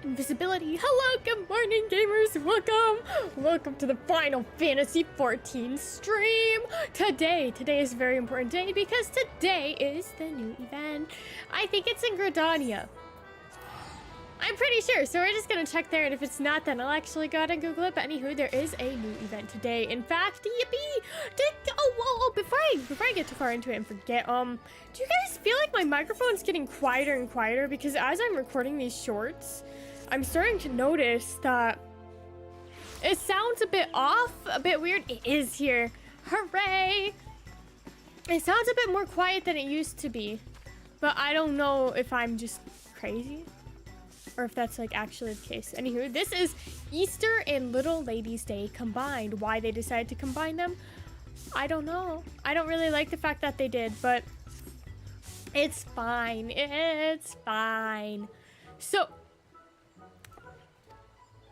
Invisibility. Hello, good morning, gamers. Welcome to the Final Fantasy XIV stream. Today is a very important day because today is the new event. I think it's in Gridania. I'm pretty sure, so we're just gonna check there, and if it's not, then I'll actually go ahead and Google it. But anywho, there is a new event today. In fact, yippee! Before I get too far into it and forget, do you guys feel like my microphone's getting quieter and quieter? Because as I'm recording these shorts, I'm starting to notice that it sounds a bit off, a bit weird. It is here. Hooray! It sounds a bit more quiet than it used to be, but I don't know if I'm just crazy or if that's like actually the case. Anywho, this is Easter and Little Ladies Day combined. Why they decided to combine them, I don't know. I don't really like the fact that they did, but it's fine. It's fine. So,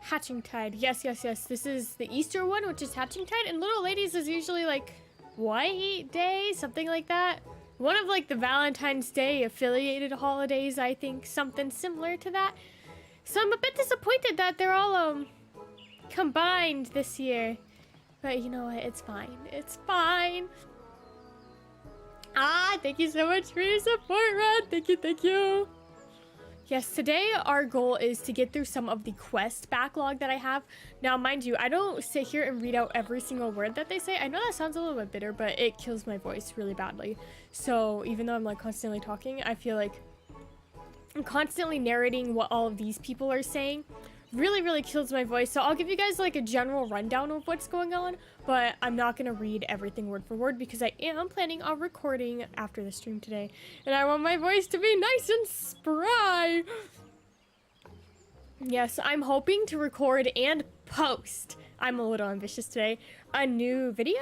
Hatching Tide. Yes. This is the Easter one, which is Hatching Tide, and Little Ladies is usually like White Day, something like that. One of like the Valentine's Day affiliated holidays, I think, something similar to that. So I'm a bit disappointed that they're all combined this year. But you know what? It's fine. It's fine. Thank you so much for your support, Red. Thank you. Yes, today our goal is to get through some of the quest backlog that I have. Now, mind you, I don't sit here and read out every single word that they say. I know that sounds a little bit bitter, but it kills my voice really badly. So even though I'm like constantly talking, I feel like I'm constantly narrating what all of these people are saying. Really kills my voice. So I'll give you guys like a general rundown of what's going on, but I'm not going to read everything word for word because I am planning on recording after the stream today, and I want my voice to be nice and spry. Yes, I'm hoping to record and post, I'm a little ambitious today, a new video.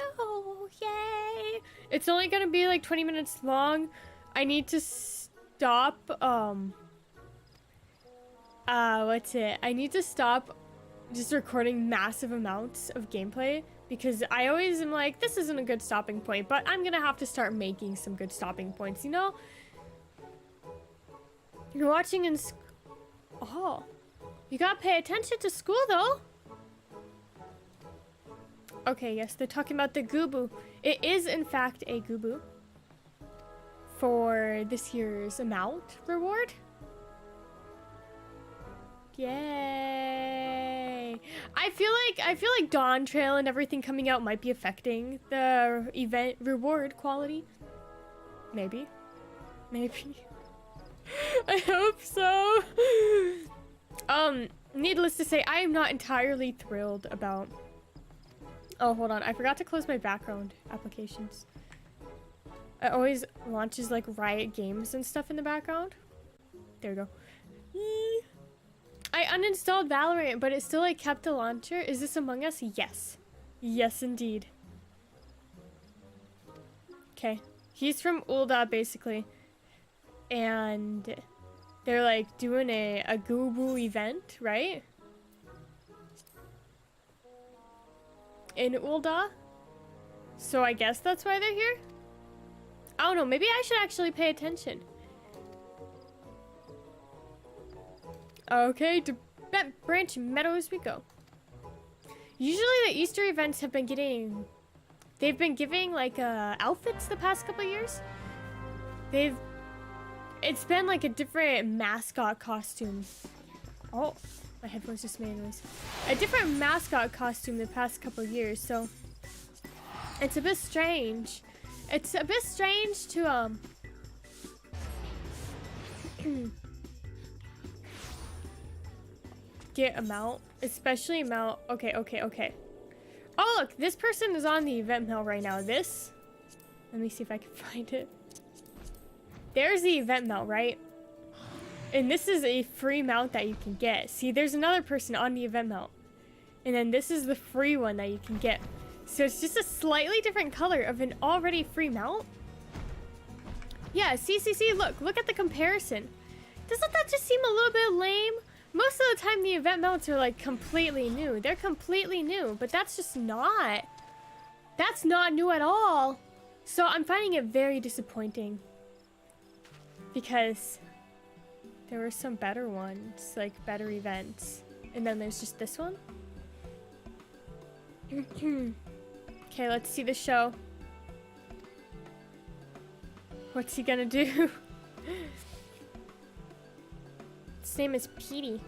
Yay! It's only going to be like 20 minutes long. I need to stop, I need to stop just recording massive amounts of gameplay because I always am like, this isn't a good stopping point, but I'm gonna have to start making some good stopping points, you know? You're watching in oh, you gotta pay attention to school though. Okay, yes, they're talking about the Gubu. It is in fact a Gubu for this year's amount reward. Yay! I feel like Dawn Trail and everything coming out might be affecting the event reward quality. Maybe. I hope so. Needless to say, I am not entirely thrilled about. Oh, hold on. I forgot to close my background applications. It always launches like Riot Games and stuff in the background. There we go. I uninstalled Valorant, but it still like kept the launcher. Is this Among Us? Yes. Yes, indeed. Okay. He's from Ulda, basically. And they're like doing a Gubu event, right? In Ulda. So I guess that's why they're here? I don't know. Maybe I should actually pay attention. Okay, to Branch Meadows we go. Usually the Easter events have been getting, they've been giving like outfits the past couple of years. It's been like a different mascot costume. Oh, my headphones just made a noise. A different mascot costume the past couple of years, so it's a bit strange. It's a bit strange to get amount, especially amount. Okay. Oh, look, this person is on the event mail right now. Let me see if I can find it. There's the event mail, right? And this is a free mount that you can get. See, there's another person on the event mount. And then this is the free one that you can get. So it's just a slightly different color of an already free mount. Yeah, see, look at the comparison. Doesn't that just seem a little bit lame? Most of the time the event mounts are like completely new. They're completely new, but that's just not. That's not new at all. So I'm finding it very disappointing because There were some better ones, like better events. And then there's just this one. Okay, let's see the show. What's he gonna do? His name is Petey.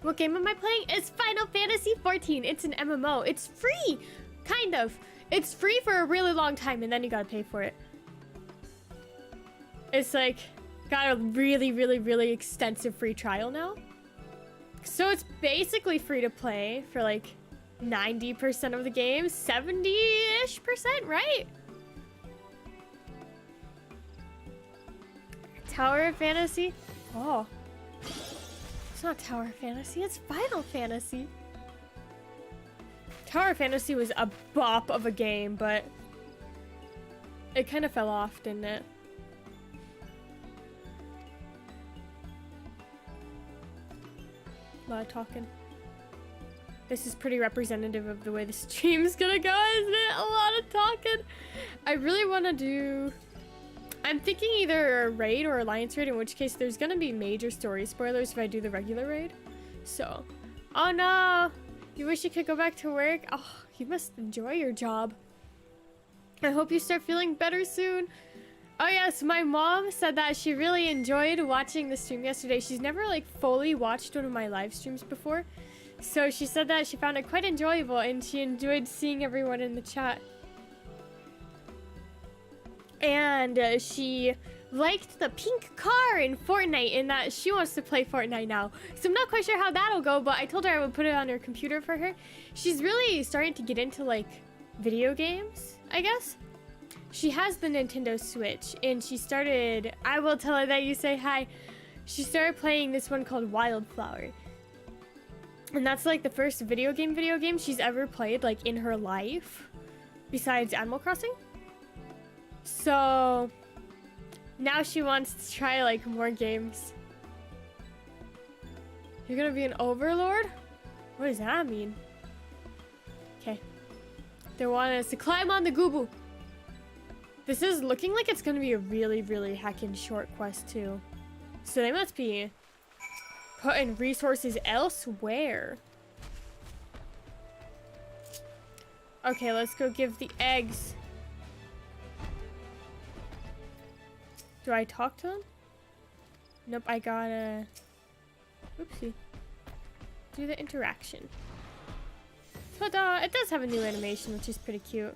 What game am I playing? It's Final Fantasy XIV. It's an MMO. It's free, kind of. It's free for a really long time, and then you gotta pay for it. It's like, got a really, really, really extensive free trial now. So it's basically free to play for like 90% of the game, 70-ish%, right? Tower of Fantasy? Oh. It's not Tower of Fantasy, it's Final Fantasy. Tower of Fantasy was a bop of a game, but it kind of fell off, didn't it? A lot of talking. This is pretty representative of the way the stream's gonna go, isn't it? A lot of talking. I really want to do... I'm thinking either a raid or alliance raid, in which case there's gonna be major story spoilers if I do the regular raid. So... Oh no! You wish you could go back to work? Oh, you must enjoy your job. I hope you start feeling better soon. Oh yes, my mom said that she really enjoyed watching the stream yesterday. She's never like fully watched one of my live streams before. So she said that she found it quite enjoyable and she enjoyed seeing everyone in the chat. And she liked the pink car in Fortnite and that she wants to play Fortnite now. So I'm not quite sure how that'll go, but I told her I would put it on her computer for her. She's really starting to get into like video games, I guess. She has the Nintendo Switch and she started, I will tell her that you say hi. She started playing this one called Wildflower. And that's like the first video game she's ever played like in her life besides Animal Crossing. So now she wants to try like more games. You're gonna be an overlord? What does that mean? Okay. They want us to climb on the Goobu. This is looking like it's gonna be a really, really heckin' short quest too. So they must be putting resources elsewhere. Okay, let's go give the eggs. Do I talk to him? Nope, I gotta... Oopsie. Do the interaction. Ta-da! It does have a new animation, which is pretty cute.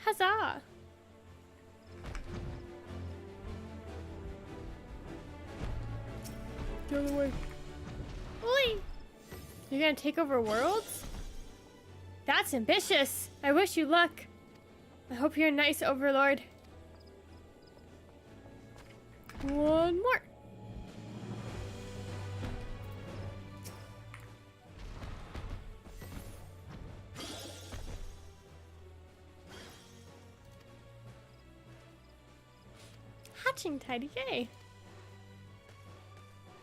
Huzzah! Get out of the way. Oi! You're gonna take over worlds? That's ambitious! I wish you luck. I hope you're a nice overlord. One more. Hatching tidy, yay.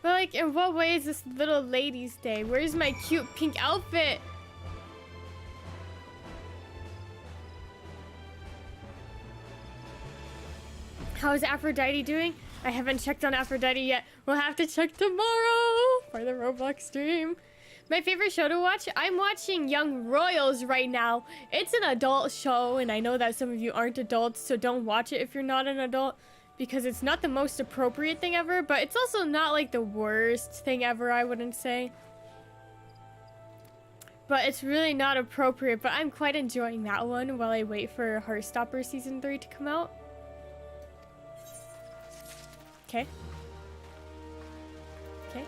But like, in what way is this little lady's day? Where's my cute pink outfit? How's Aphrodite doing? I haven't checked on Aphrodite yet. We'll have to check tomorrow for the Roblox stream. My favorite show to watch? I'm watching Young Royals right now. It's an adult show, and I know that some of you aren't adults, so don't watch it if you're not an adult, because it's not the most appropriate thing ever, but it's also not like the worst thing ever, I wouldn't say. But it's really not appropriate, but I'm quite enjoying that one while I wait for Heartstopper Season 3 to come out. Okay. Okay.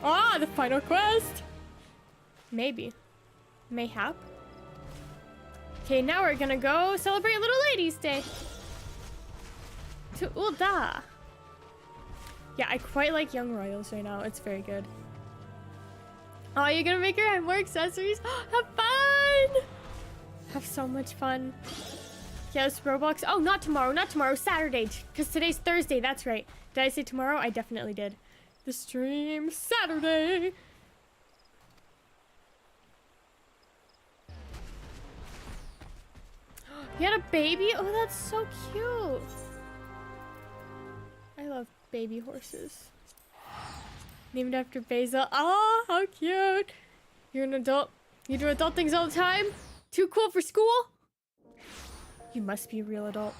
Ah, the final quest! Maybe. Mayhap. Okay, now we're gonna go celebrate Little Ladies' Day. To Ulda. Yeah, I quite like Young Royals right now. It's very good. Oh, you're gonna make her have more accessories? Have fun! Have so much fun. Yes, Roblox. Oh, not tomorrow. Not tomorrow. Saturday. Because today's Thursday. That's right. Did I say tomorrow? I definitely did. The stream Saturday. He had a baby? Oh, that's so cute. I love baby horses. Named after Basil. Oh, how cute. You're an adult. You do adult things all the time? Too cool for school? You must be a real adult.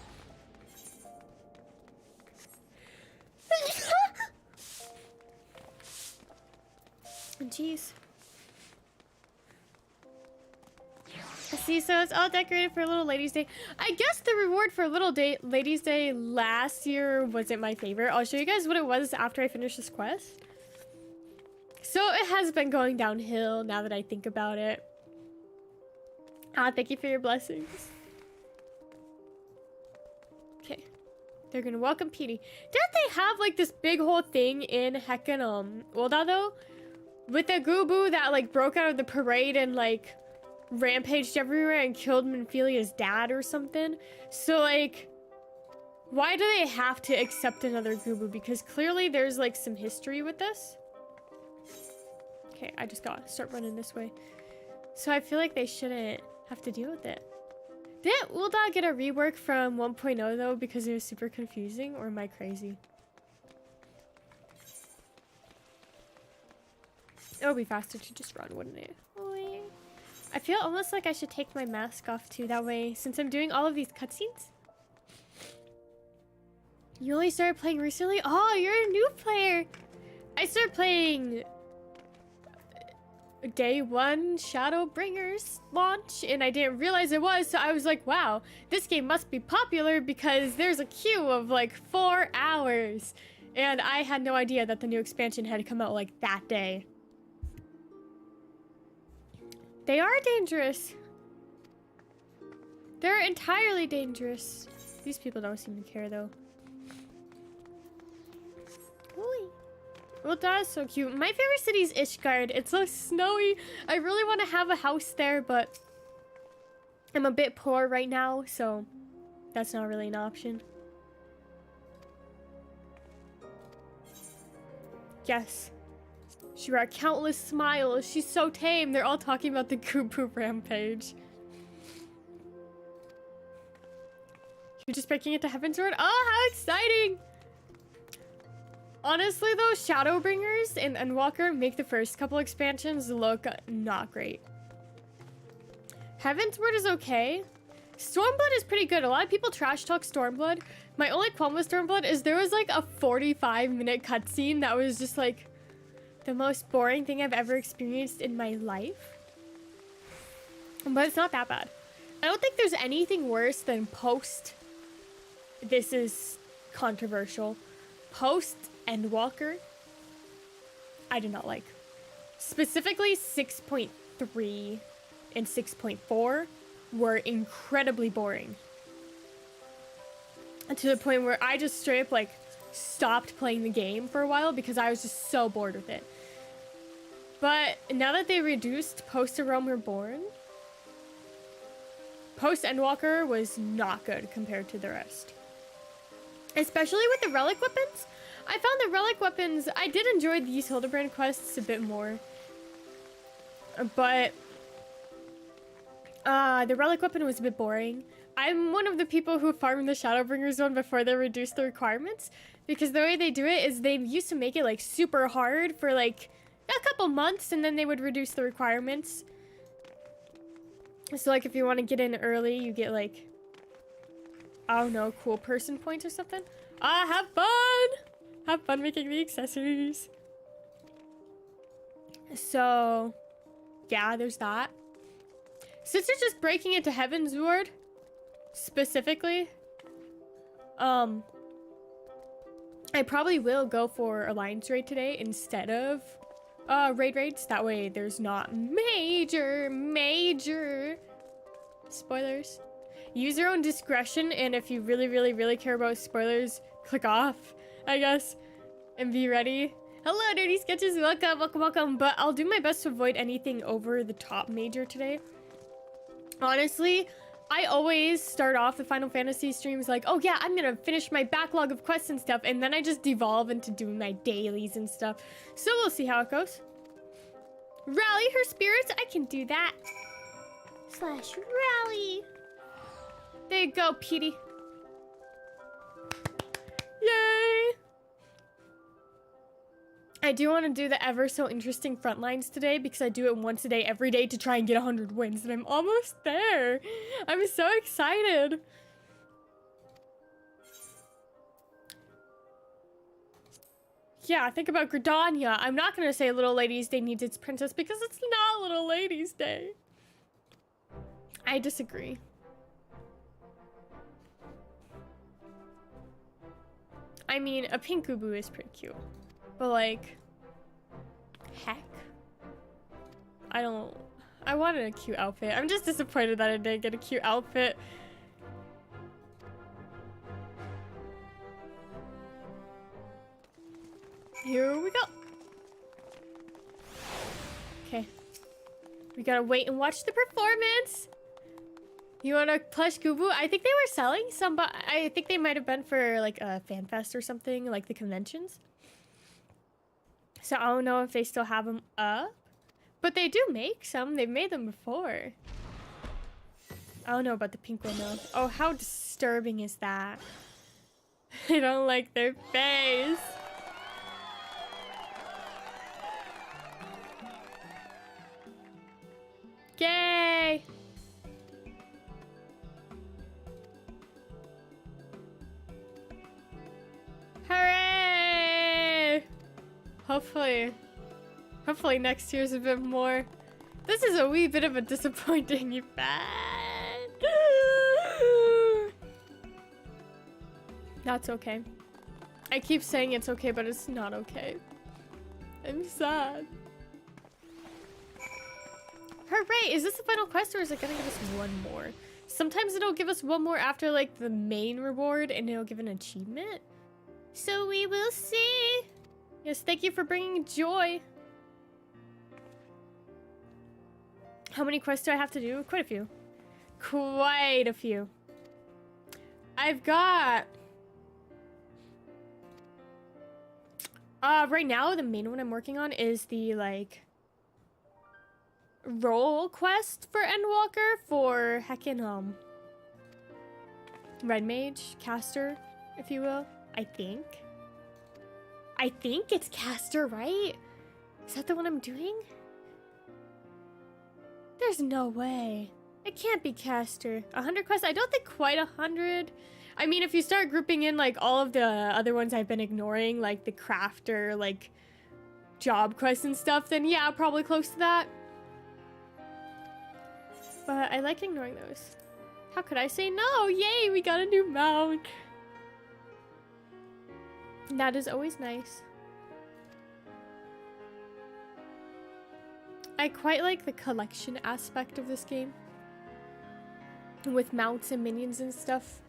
Jeez. I see, so it's all decorated for a little ladies' day. I guess the reward for little ladies' day last year wasn't my favorite. I'll show you guys what it was after I finish this quest. So it has been going downhill now that I think about it. Ah, thank you for your blessings. Okay. They're gonna welcome Petey. Didn't they have like this big whole thing in heckin' Ulda though? With the Gubu that like broke out of the parade and like rampaged everywhere and killed Minfilia's dad or something. So like, why do they have to accept another Gubu? Because clearly there's like some history with this. Okay, I just gotta start running this way. So I feel like they shouldn't have to deal with it. Didn't Ulda get a rework from 1.0 though because it was super confusing, or am I crazy? It would be faster to just run, wouldn't it? Oh, yeah. I feel almost like I should take my mask off too, that way, since I'm doing all of these cutscenes. You only started playing recently? Oh, you're a new player! I started playing day 1 Shadowbringers launch, and I didn't realize it was, so I was like, wow, this game must be popular because there's a queue of like 4 hours. And I had no idea that the new expansion had come out like that day. They are dangerous. They're entirely dangerous. These people don't seem to care though. Ooh. Well, that is so cute. My favorite city is Ishgard. It's so snowy. I really want to have a house there, but I'm a bit poor right now, so that's not really an option. Yes. She brought countless smiles. She's so tame. They're all talking about the Gubu rampage. You're just breaking into Heavensward? Oh, how exciting! Honestly though, Shadowbringers and Endwalker make the first couple expansions look not great. Heavensward is okay. Stormblood is pretty good. A lot of people trash talk Stormblood. My only qualm with Stormblood is there was like a 45-minute cutscene that was just like the most boring thing I've ever experienced in my life. But it's not that bad. I don't think there's anything worse than post. This is controversial. Post Endwalker, I did not like. Specifically 6.3 and 6.4 were incredibly boring. And to the point where I just straight up like stopped playing the game for a while because I was just so bored with it. But now that they reduced Post A Realm Reborn, Post Endwalker was not good compared to the rest. Especially with the relic weapons. I found the relic weapons, I did enjoy these Hildebrand quests a bit more. But the relic weapon was a bit boring. I'm one of the people who farmed the Shadowbringers one before they reduced the requirements. Because the way they do it is they used to make it like super hard for like a couple months and then they would reduce the requirements. So like if you want to get in early, you get like, I don't know, cool person points or something. Have fun! Have fun making the accessories. So, yeah, there's that. Since you're just breaking into Heavensward, specifically, I probably will go for Alliance Raid today instead of Raid Raids. That way there's not major spoilers. Use your own discretion, and if you really care about spoilers, click off, I guess, and be ready. Hello, Dirty Sketches, welcome. But I'll do my best to avoid anything over the top major today. Honestly, I always start off the Final Fantasy streams like, oh yeah, I'm gonna finish my backlog of quests and stuff, and then I just devolve into doing my dailies and stuff. So we'll see how it goes. Rally her spirits, I can do that. /rally. There you go, Petey. Yay! I do want to do the ever so interesting front lines today because I do it once a day every day to try and get 100 wins, and I'm almost there. I'm so excited. Yeah, think about Gridania. I'm not going to say Little Ladies Day needs its princess because it's not Little Ladies Day. I disagree. I mean, a pink Ubu is pretty cute. But like, heck. I wanted a cute outfit. I'm just disappointed that I didn't get a cute outfit. Here we go. Okay. We gotta wait and watch the performance. You want a plush Gubu? I think they were selling some, but I think they might have been for like a fan fest or something, like the conventions. So I don't know if they still have them up, but they do make some. They've made them before. I don't know about the pink one though. Oh, how disturbing is that? I don't like their face. Yay! Hooray! Hopefully next year's a bit more. This is a wee bit of a disappointing event. That's okay. I keep saying it's okay, but it's not okay. I'm sad. Hooray! Is this the final quest or is it gonna give us one more? Sometimes it'll give us one more after like the main reward and it'll give an achievement. So we will see. Yes, thank you for bringing joy. How many quests do I have to do? Quite a few. Quite a few. I've got... right now, the main one I'm working on is the, like... role quest for Endwalker for heckin', Red Mage, Caster, if you will. I think it's Caster, right? Is that the one I'm doing? There's no way. It can't be Caster. 100 quests? I don't think quite 100. I mean, if you start grouping in, like, all of the other ones I've been ignoring, like the crafter, like, job quests and stuff, then yeah, probably close to that. But I like ignoring those. How could I say no? Yay, we got a new mount. That is always nice. I quite like the collection aspect of this game. With mounts and minions and stuff.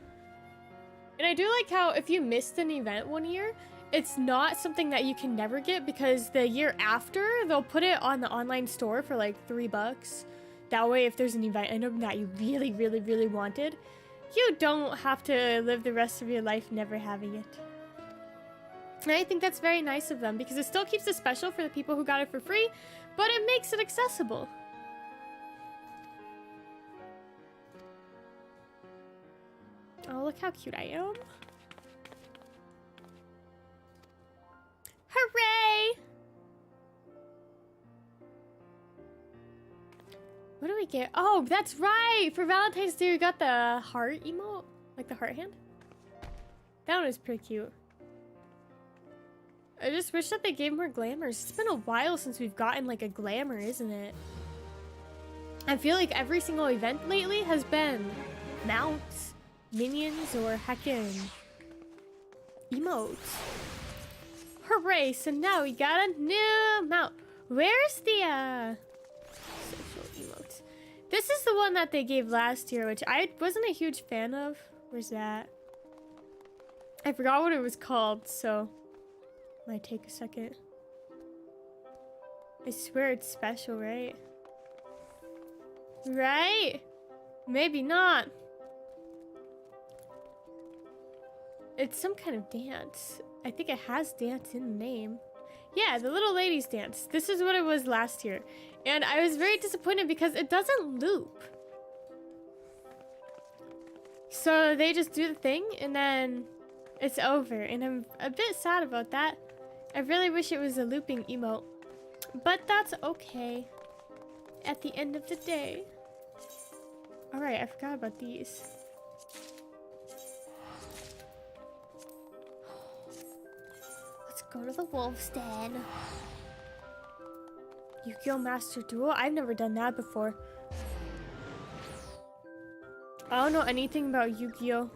And I do like how if you missed an event one year, it's not something that you can never get because the year after, they'll put it on the online store for like $3. That way, if there's an event item that you really, really, really wanted, you don't have to live the rest of your life never having it. And I think that's very nice of them because it still keeps it special for the people who got it for free, but it makes it accessible. Oh, look how cute I am. Hooray! What do we get? Oh, that's right! For Valentine's Day, we got the heart emote. Like the heart hand. That one is pretty cute. I just wish that they gave more glamours. It's been a while since we've gotten like a glamour, isn't it? I feel like every single event lately has been mounts, minions, or heckin' emotes. Hooray! So now we got a new mount. Where's the social emotes? This is the one that they gave last year, which I wasn't a huge fan of. Where's that? I forgot what it was called, so might take a second. I swear it's special, right? Right? Maybe not. It's some kind of dance. I think it has dance in the name. Yeah, the little ladies dance. This is what it was last year. And I was very disappointed because it doesn't loop. So they just do the thing and then it's over. And I'm a bit sad about that. I really wish it was a looping emote. But that's okay. At the end of the day. Alright, I forgot about these. Let's go to the wolf's den. Yu-Gi-Oh! Master Duel? I've never done that before. I don't know anything about Yu-Gi-Oh!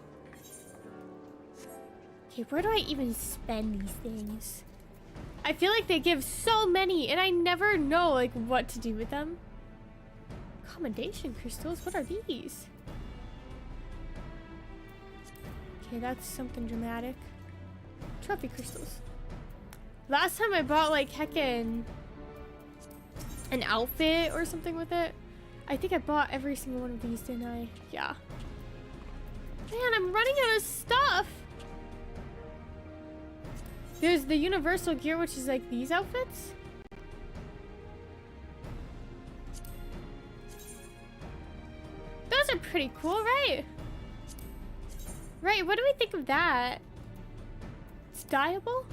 Okay, where do I even spend these things? I feel like they give so many and I never know like what to do with them. Commendation crystals? What are these? Okay, that's something dramatic. Trophy crystals. Last time I bought like heckin' an outfit or something with it. I think I bought every single one of these, didn't I? Yeah. Man, I'm running out of stuff. There's the universal gear, which is like these outfits. Those are pretty cool, right? Right, what do we think of that? It's dyeable?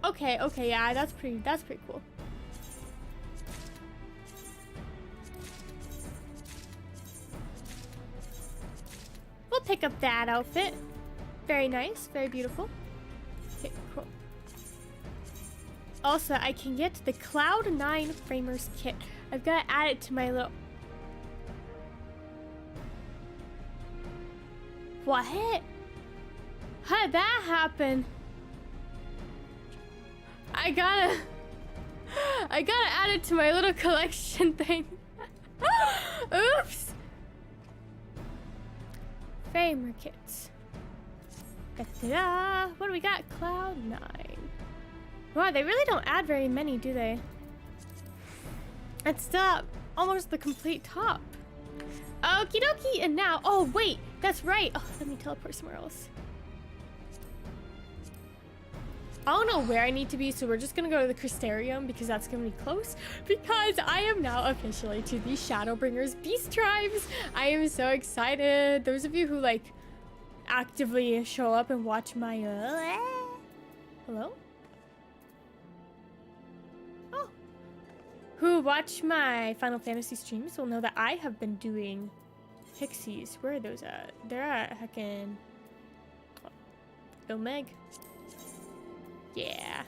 Okay, okay, yeah, that's pretty cool. We'll pick up that outfit. Very nice, very beautiful. Okay, cool. Also, I can get the Cloud9 Framers kit. I've got to add it to my little... What? How did that happen? I gotta add it to my little collection thing. Oops. Framer kits. Da-da-da. What do we got? Cloud9. Wow, they really don't add very many, do they? It's still almost the complete top. Okie dokie, and now, oh wait, that's right. Oh, let me teleport somewhere else. I don't know where I need to be, so we're just gonna go to the Crystarium because that's gonna be close. Because I am now officially to the Shadowbringers Beast Tribes. I am so excited. Those of you who like actively show up and watch my hello? Oh. Who watch my Final Fantasy streams will know that I have been doing pixies. Where are those at? They're at heckin' Ilmeg. Yeah.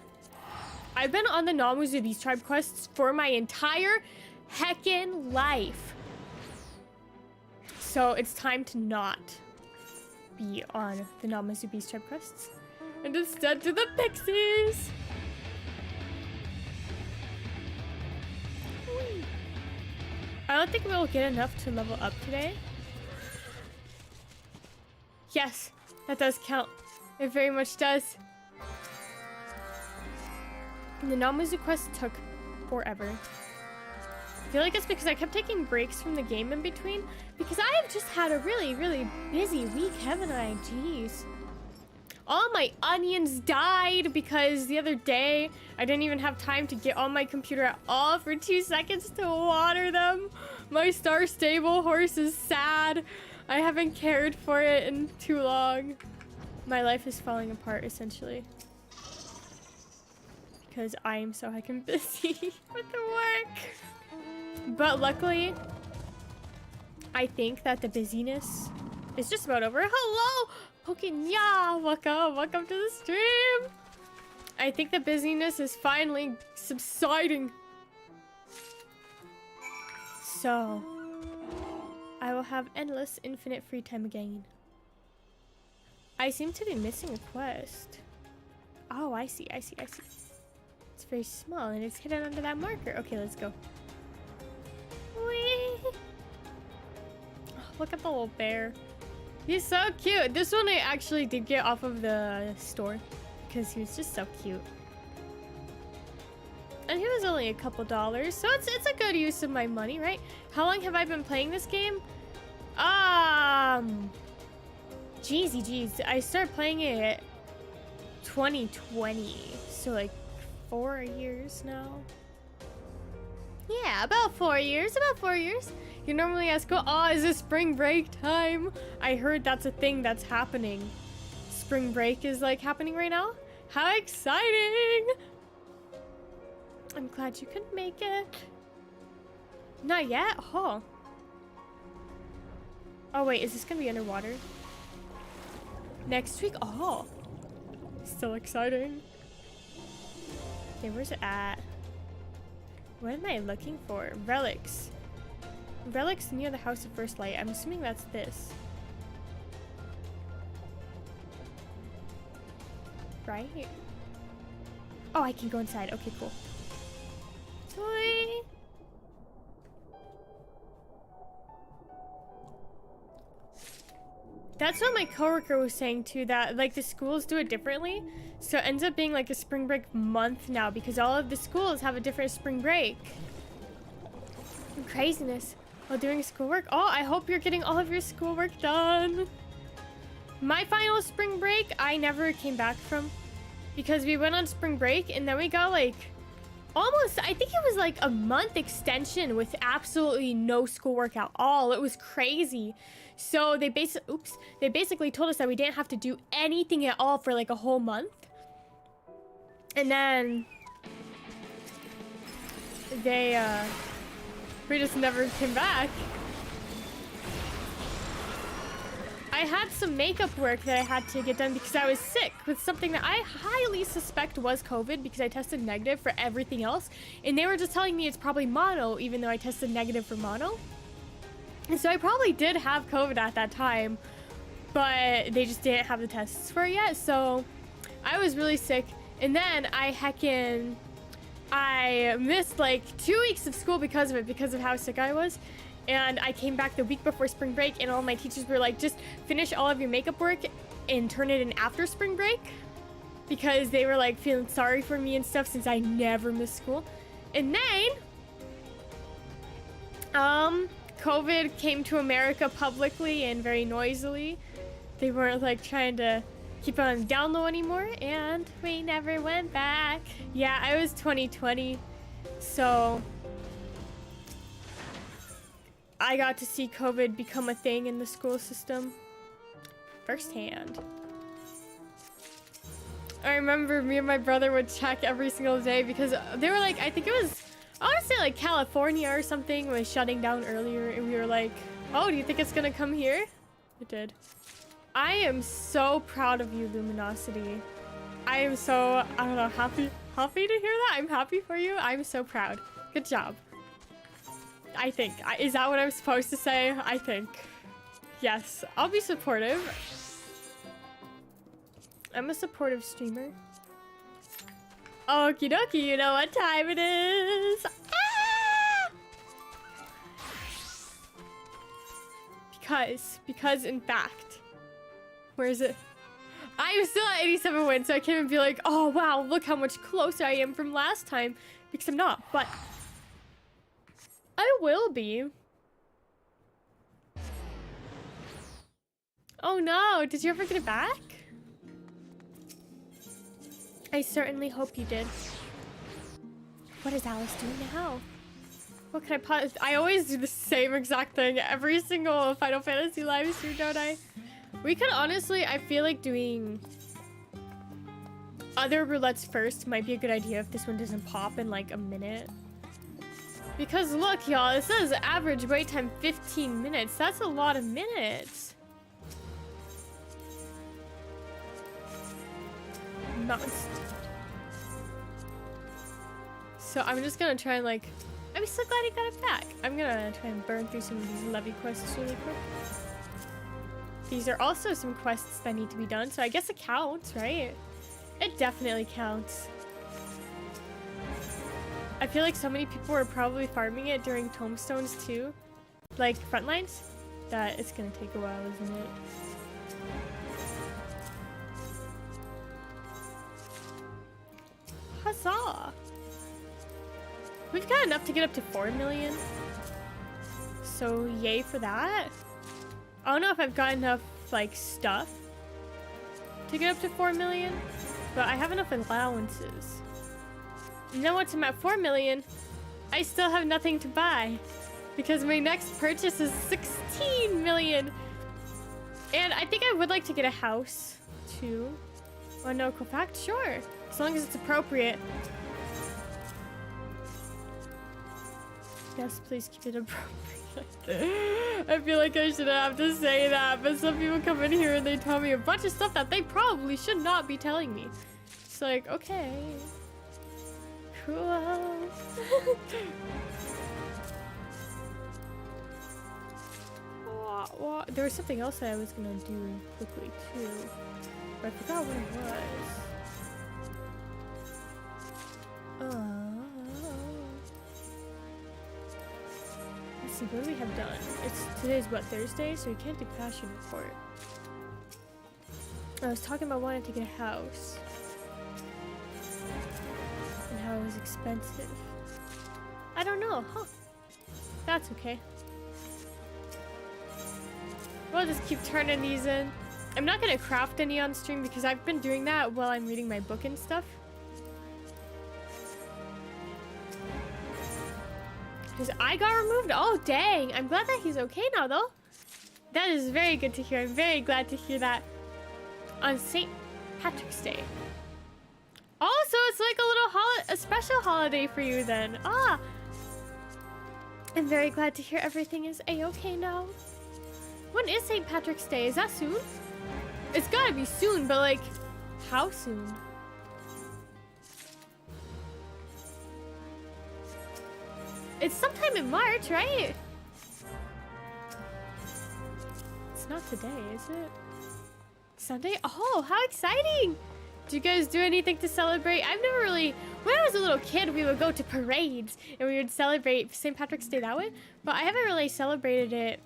I've been on the Namazu Beast Tribe quests for my entire heckin' life. So it's time to not be on the Namazu Beast Tribe quests and instead do the pixies. Whee. I don't think we'll get enough to level up today. Yes, that does count. It very much does. The Namazu quest took forever. I feel like it's because I kept taking breaks from the game in between because I have just had a really, really busy week, haven't I? Jeez. All my onions died because the other day I didn't even have time to get on my computer at all for 2 seconds to water them. My Star Stable horse is sad. I haven't cared for it in too long. My life is falling apart, essentially. Because I am so heckin' busy with the work. But luckily, I think that the busyness is just about over. Hello, Pokinya! Welcome to the stream. I think the busyness is finally subsiding. So, I will have endless, infinite free time again. I seem to be missing a quest. Oh, I see. It's very small and it's hidden under that marker. Okay, let's go. Whee! Oh, look at the little bear. He's so cute. This one I actually did get off of the store because he was just so cute. And he was only a couple dollars, so it's a good use of my money, right? How long have I been playing this game? Jeez. I started playing it 2020, so like 4 years now. Yeah, about 4 years. You normally ask, oh, is it spring break time? I heard that's a thing that's happening. Spring break is like happening right now. How exciting! I'm glad you could make it. Not yet? Oh. Oh wait, is this gonna be underwater? Next week? Oh. Still exciting. Okay, where's it at? What am I looking for? Relics. Relics near the House of First Light. I'm assuming that's this. Right? Oh, I can go inside. Okay, cool. Toy. That's what my coworker was saying too, that like the schools do it differently. So it ends up being like a spring break month now because all of the schools have a different spring break. Craziness. While doing schoolwork. Oh, I hope you're getting all of your schoolwork done. My final spring break, I never came back from because we went on spring break and then we got like almost, I think it was like a month extension with absolutely no schoolwork at all. It was crazy. So they basically told us that we didn't have to do anything at all for like a whole month. And then we just never came back. I had some makeup work that I had to get done because I was sick with something that I highly suspect was COVID because I tested negative for everything else. And they were just telling me it's probably mono, even though I tested negative for mono. And so I probably did have COVID at that time, but they just didn't have the tests for it yet. So I was really sick. And then I missed like 2 weeks of school because of it, because of how sick I was. And I came back the week before spring break and all my teachers were like, just finish all of your makeup work and turn it in after spring break. Because they were like feeling sorry for me and stuff since I never missed school. And then, COVID came to America publicly and very noisily. They weren't like trying to keep it on down low anymore and we never went back. Yeah, I was 2020, so I got to see COVID become a thing in the school system firsthand. I remember me and my brother would check every single day because they were like, I think it was, I want to say like California or something was shutting down earlier and we were like, oh, do you think it's gonna come here? It did. I am so proud of you, Luminosity. I am so, I don't know, happy to hear that. I'm happy for you. I'm so proud. Good job. I think. Is that what I'm supposed to say? I think. Yes. I'll be supportive. I'm a supportive streamer. Okie dokie, you know what time it is. Ah! Because in fact, where is it? I'm still at 87 wins, so I can't even be like, oh wow, look how much closer I am from last time. Because I'm not, but I will be. Oh no, did you ever get it back? I certainly hope you did. What is Alice doing now? What can I pause? I always do the same exact thing every single Final Fantasy live stream, don't I? We could honestly, I feel like doing other roulettes first might be a good idea if this one doesn't pop in like a minute. Because look, y'all, it says average wait time 15 minutes. That's a lot of minutes. So I'm just gonna try and like, I'm so glad he got it back. I'm gonna try and burn through some of these levy quests really quick. These are also some quests that need to be done, so I guess it counts, right? It definitely counts. I feel like so many people are probably farming it during tombstones too, like frontlines, that it's gonna take a while, isn't it? Huzzah! We've got enough to get up to 4 million. So yay for that. I don't know if I've got enough like stuff to get up to 4 million, but I have enough allowances. And then once I'm at 4 million, I still have nothing to buy. because my next purchase is 16 million. And I think I would like to get a house too. Oh no, fact? Sure. As long as it's appropriate. Yes, please keep it appropriate. I feel like I shouldn't have to say that, but some people come in here and they tell me a bunch of stuff that they probably should not be telling me. It's like, okay. Cool. There was something else that I was gonna do quickly too, but I forgot what it was. Let's see, what do we have done? Today's what, Thursday? So we can't do fashion report. I was talking about wanting to get a house and how it was expensive. I don't know, huh? That's okay. We'll just keep turning these in. I'm not gonna craft any on stream because I've been doing that while I'm reading my book and stuff. His eye got removed? Oh, dang. I'm glad that he's okay now, though. That is very good to hear. I'm very glad to hear that. On St. Patrick's Day. Oh, so it's like a special holiday for you then. Ah. I'm very glad to hear everything is a-okay now. When is St. Patrick's Day? Is that soon? It's gotta be soon, but like, how soon? It's sometime in March, right? It's not today, is it? Sunday? Oh, how exciting! Do you guys do anything to celebrate? I've never really... When I was a little kid, we would go to parades and we would celebrate St. Patrick's Day that way. But I haven't really celebrated it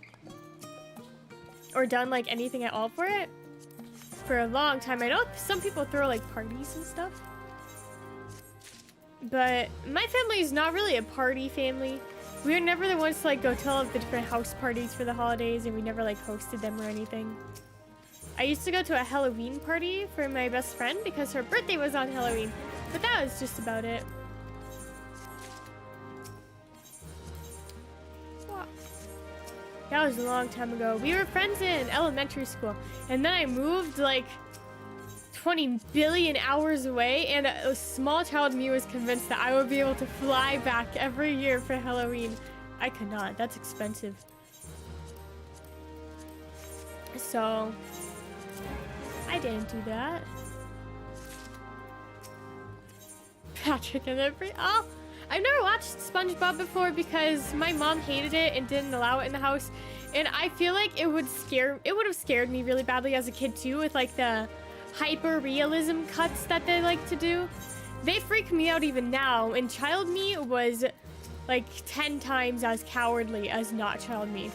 or done like anything at all for it for a long time. I know some people throw like parties and stuff, but my family is not really a party family. We were never the ones to like go to all of the different house parties for the holidays, and we never like hosted them or anything. I used to go to a Halloween party for my best friend because her birthday was on Halloween, but that was just about it. That was a long time ago. We were friends in elementary school, and then I moved like 20 billion hours away, and a small child me was convinced that I would be able to fly back every year for Halloween. I could not. That's expensive. So I didn't do that. Patrick and every... Oh! I've never watched SpongeBob before because my mom hated it and didn't allow it in the house. And I feel like it would have scared me really badly as a kid too, with like the hyper realism cuts that they like to do. They freak me out even now, and child me was like 10 times as cowardly as not child me.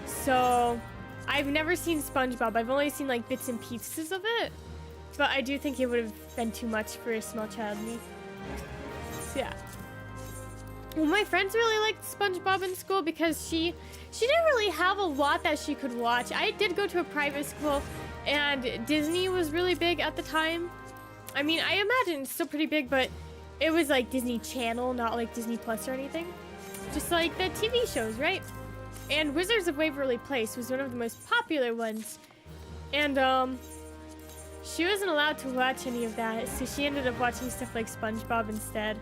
So I've never seen SpongeBob. I've only seen like bits and pieces of it, but I do think it would have been too much for a small child me. So yeah. Well, my friends really liked SpongeBob in school because she didn't really have a lot that she could watch. I did go to a private school, and Disney was really big at the time. I mean, I imagine it's still pretty big, but it was like Disney Channel, not like Disney Plus or anything. Just like the TV shows, right? And Wizards of Waverly Place was one of the most popular ones. And she wasn't allowed to watch any of that, so she ended up watching stuff like SpongeBob instead.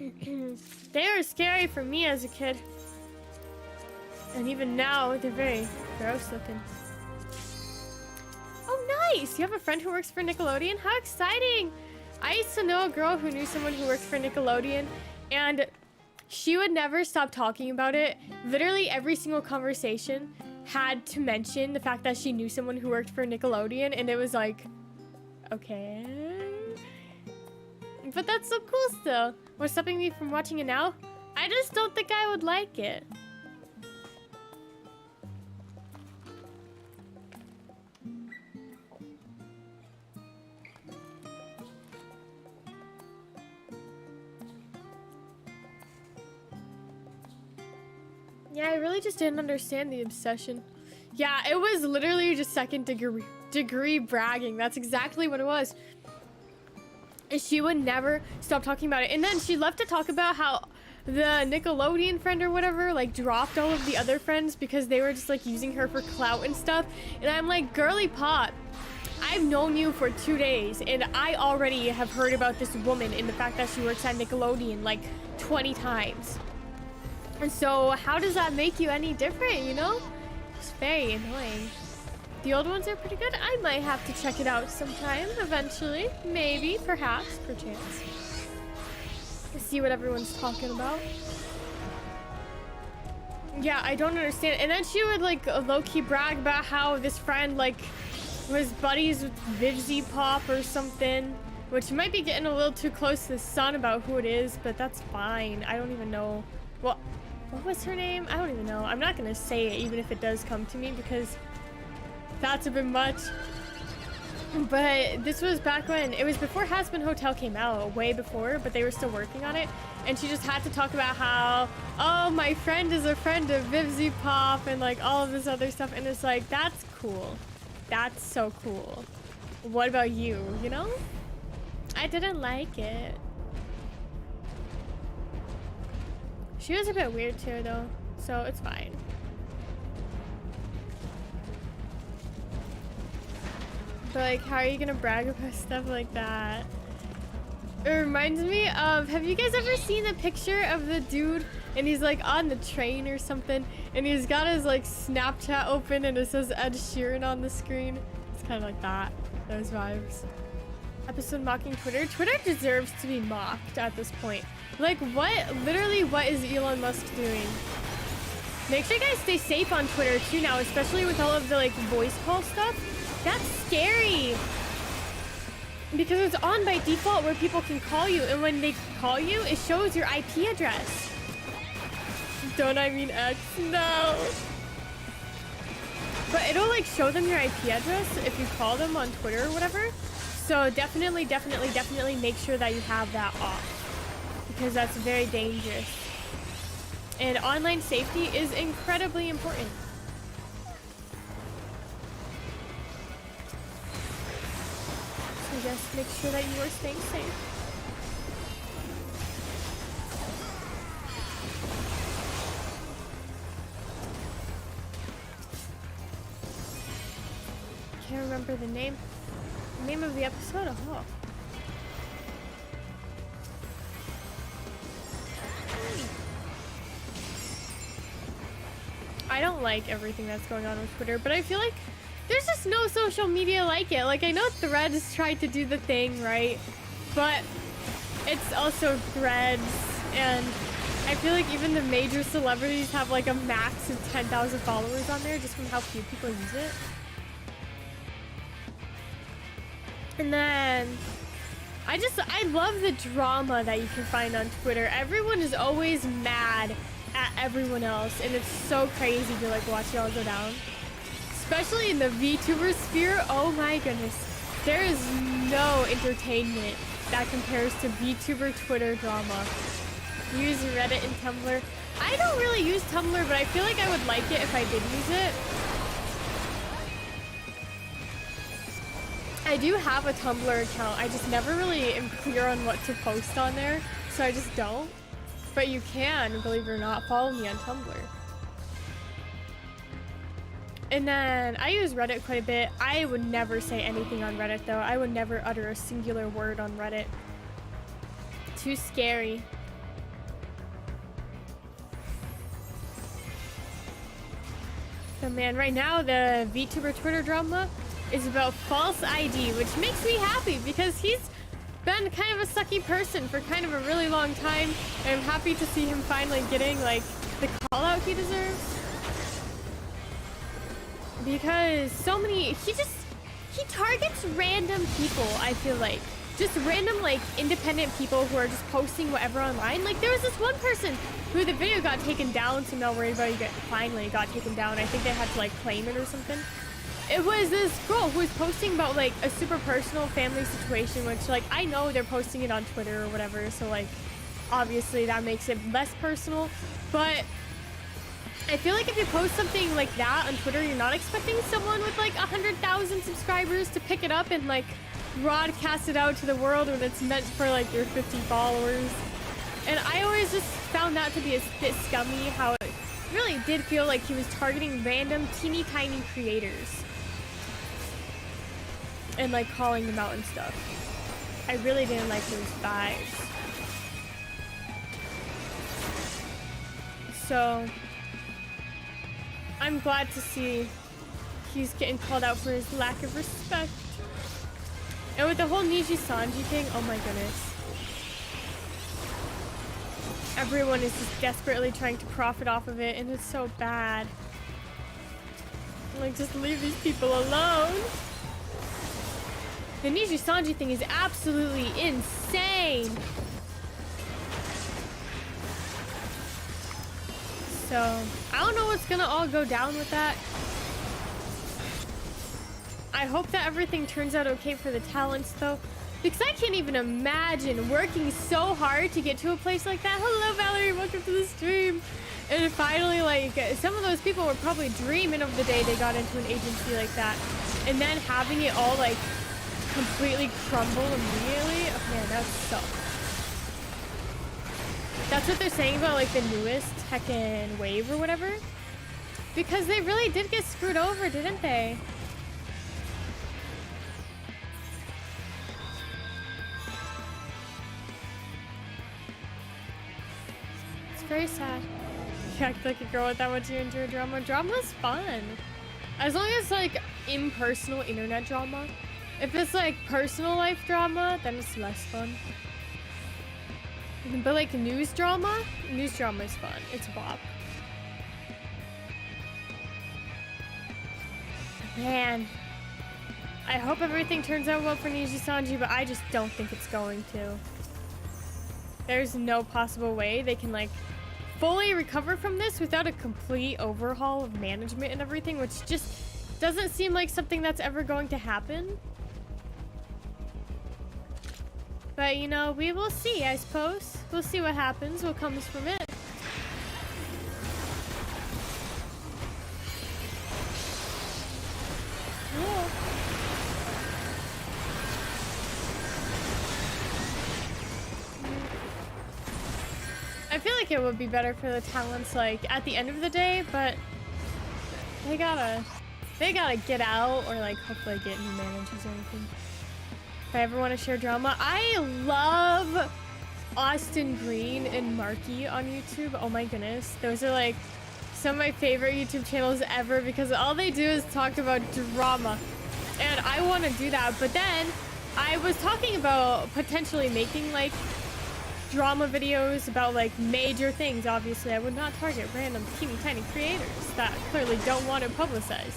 They were scary for me as a kid. And even now, they're very gross looking. Oh, nice! You have a friend who works for Nickelodeon? How exciting! I used to know a girl who knew someone who worked for Nickelodeon, and she would never stop talking about it. Literally every single conversation had to mention the fact that she knew someone who worked for Nickelodeon, and it was like, okay. But that's so cool still. What's stopping me from watching it now? I just don't think I would like it. Yeah, I really just didn't understand the obsession. Yeah, it was literally just second degree bragging. That's exactly what it was. And she would never stop talking about it. And then she left to talk about how the Nickelodeon friend or whatever like dropped all of the other friends because they were just like using her for clout and stuff. And I'm like, girly pop, I've known you for 2 days and I already have heard about this woman and the fact that she works at Nickelodeon like 20 times. And so how does that make you any different, you know? It's very annoying. The old ones are pretty good. I might have to check it out sometime eventually. Maybe, perhaps, perchance. See what everyone's talking about. Yeah, I don't understand. And then she would like low-key brag about how this friend like was buddies with FFXIV or something, which might be getting a little too close to the sun about who it is, but that's fine. I don't even know. Well, what was her name? I don't even know. I'm not gonna say it even if it does come to me because that's a bit much. But this was back when it was before Hazbin Hotel came out, way before, but they were still working on it. And she just had to talk about how, oh, my friend is a friend of FFXIV and like all of this other stuff. And it's like, that's cool. That's so cool. What about you, you know? I didn't like it. She was a bit weird too though, so it's fine. But like, how are you gonna brag about stuff like that? It reminds me of, have you guys ever seen the picture of the dude and he's like on the train or something and he's got his like Snapchat open and it says Ed Sheeran on the screen? It's kind of like that, those vibes. Episode mocking Twitter. Twitter deserves to be mocked at this point. Like what, literally what is Elon Musk doing? Make sure you guys stay safe on Twitter too now, especially with all of the like voice call stuff. That's scary. Because it's on by default where people can call you, and when they call you, it shows your IP address. Don't I mean X? No. But it'll like show them your IP address if you call them on Twitter or whatever. So definitely make sure that you have that off. Because that's very dangerous. And online safety is incredibly important. Just make sure that you are staying safe. Can't remember the name of the episode. Oh. I don't like everything that's going on with Twitter, but I feel like there's just no social media like it. Like, I know Threads tried to do the thing, right? But it's also Threads, and I feel like even the major celebrities have like a max of 10,000 followers on there just from how few people use it. And then I love the drama that you can find on Twitter. Everyone is always mad at everyone else, and it's so crazy to like watch it all go down. Especially in the VTuber sphere, oh my goodness. There is no entertainment that compares to VTuber Twitter drama. Use Reddit and Tumblr. I don't really use Tumblr, but I feel like I would like it if I did use it. I do have a Tumblr account. I just never really am clear on what to post on there, so I just don't. But you can, believe it or not, follow me on Tumblr. And then I use Reddit quite a bit. I would never say anything on Reddit though. I would never utter a singular word on Reddit. Too scary. But man, right now the VTuber Twitter drama is about false ID, which makes me happy because he's been kind of a sucky person for kind of a really long time. And I'm happy to see him finally getting like the call out he deserves. Because so many, he targets random people, I feel like. Just random, like, independent people who are just posting whatever online. Like, there was this one person who the video got taken down, so now everybody finally got taken down. I think they had to, like, claim it or something. It was this girl who was posting about, like, a super personal family situation, which, like, I know they're posting it on Twitter or whatever, so, like, obviously that makes it less personal. But I feel like if you post something like that on Twitter, you're not expecting someone with like 100,000 subscribers to pick it up and like broadcast it out to the world when it's meant for like your 50 followers. And I always just found that to be a bit scummy, how it really did feel like he was targeting random teeny tiny creators and like calling them out and stuff. I really didn't like those vibes. So I'm glad to see he's getting called out for his lack of respect. And with the whole Niji Sanji thing, oh my goodness. Everyone is just desperately trying to profit off of it, and it's so bad. Like, just leave these people alone. The Niji Sanji thing is absolutely insane. So, I don't know what's gonna all go down with that. I hope that everything turns out okay for the talents, though. Because I can't even imagine working so hard to get to a place like that. Hello, Valerie. Welcome to the stream. And finally, like, some of those people were probably dreaming of the day they got into an agency like that. And then having it all, like, completely crumble immediately. Oh, man, that sucks. That's what they're saying about, like, the newest Tekken wave or whatever. Because they really did get screwed over, didn't they? Very sad. You act like a girl with that much you enjoy drama. Drama's fun. As long as it's like impersonal internet drama. If it's like personal life drama, then it's less fun. But like news drama is fun. It's a bop. Man. I hope everything turns out well for Niji Sanji, but I just don't think it's going to. There's no possible way they can like fully recover from this without a complete overhaul of management and everything, which just doesn't seem like something that's ever going to happen. But, you know, we will see, I suppose. We'll see what happens, what comes from it. Yeah. I feel like it would be better for the talents, like, at the end of the day, but they gotta get out or, like, hopefully get new managers or anything. If I ever want to share drama, I love Austin Green and Marky on YouTube. Oh my goodness. Those are, like, some of my favorite YouTube channels ever because all they do is talk about drama. And I want to do that, but then I was talking about potentially making, like, drama videos about like major things. Obviously I would not target random teeny tiny creators that clearly don't want to publicize,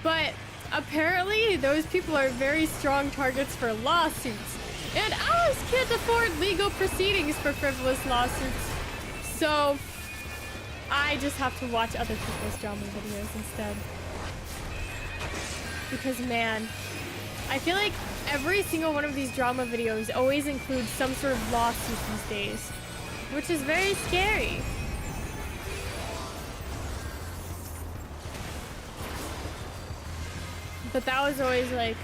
but apparently those people are very strong targets for lawsuits, and ours can't afford legal proceedings for frivolous lawsuits, so I just have to watch other people's drama videos instead. Because man, I feel like every single one of these drama videos always includes some sort of lawsuit these days, which is very scary. But that was always like,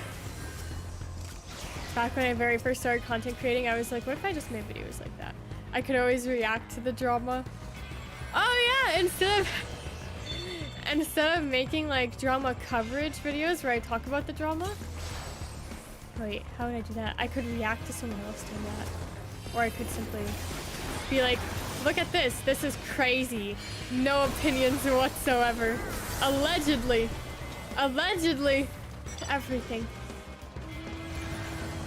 back when I very first started content creating, I was like, what if I just made videos like that? I could always react to the drama. Oh yeah, instead of making like drama coverage videos where I talk about the drama. Wait, how would I do that? I could react to someone else doing that. Or I could simply be like, look at this. This is crazy. No opinions whatsoever. Allegedly. Allegedly. Everything.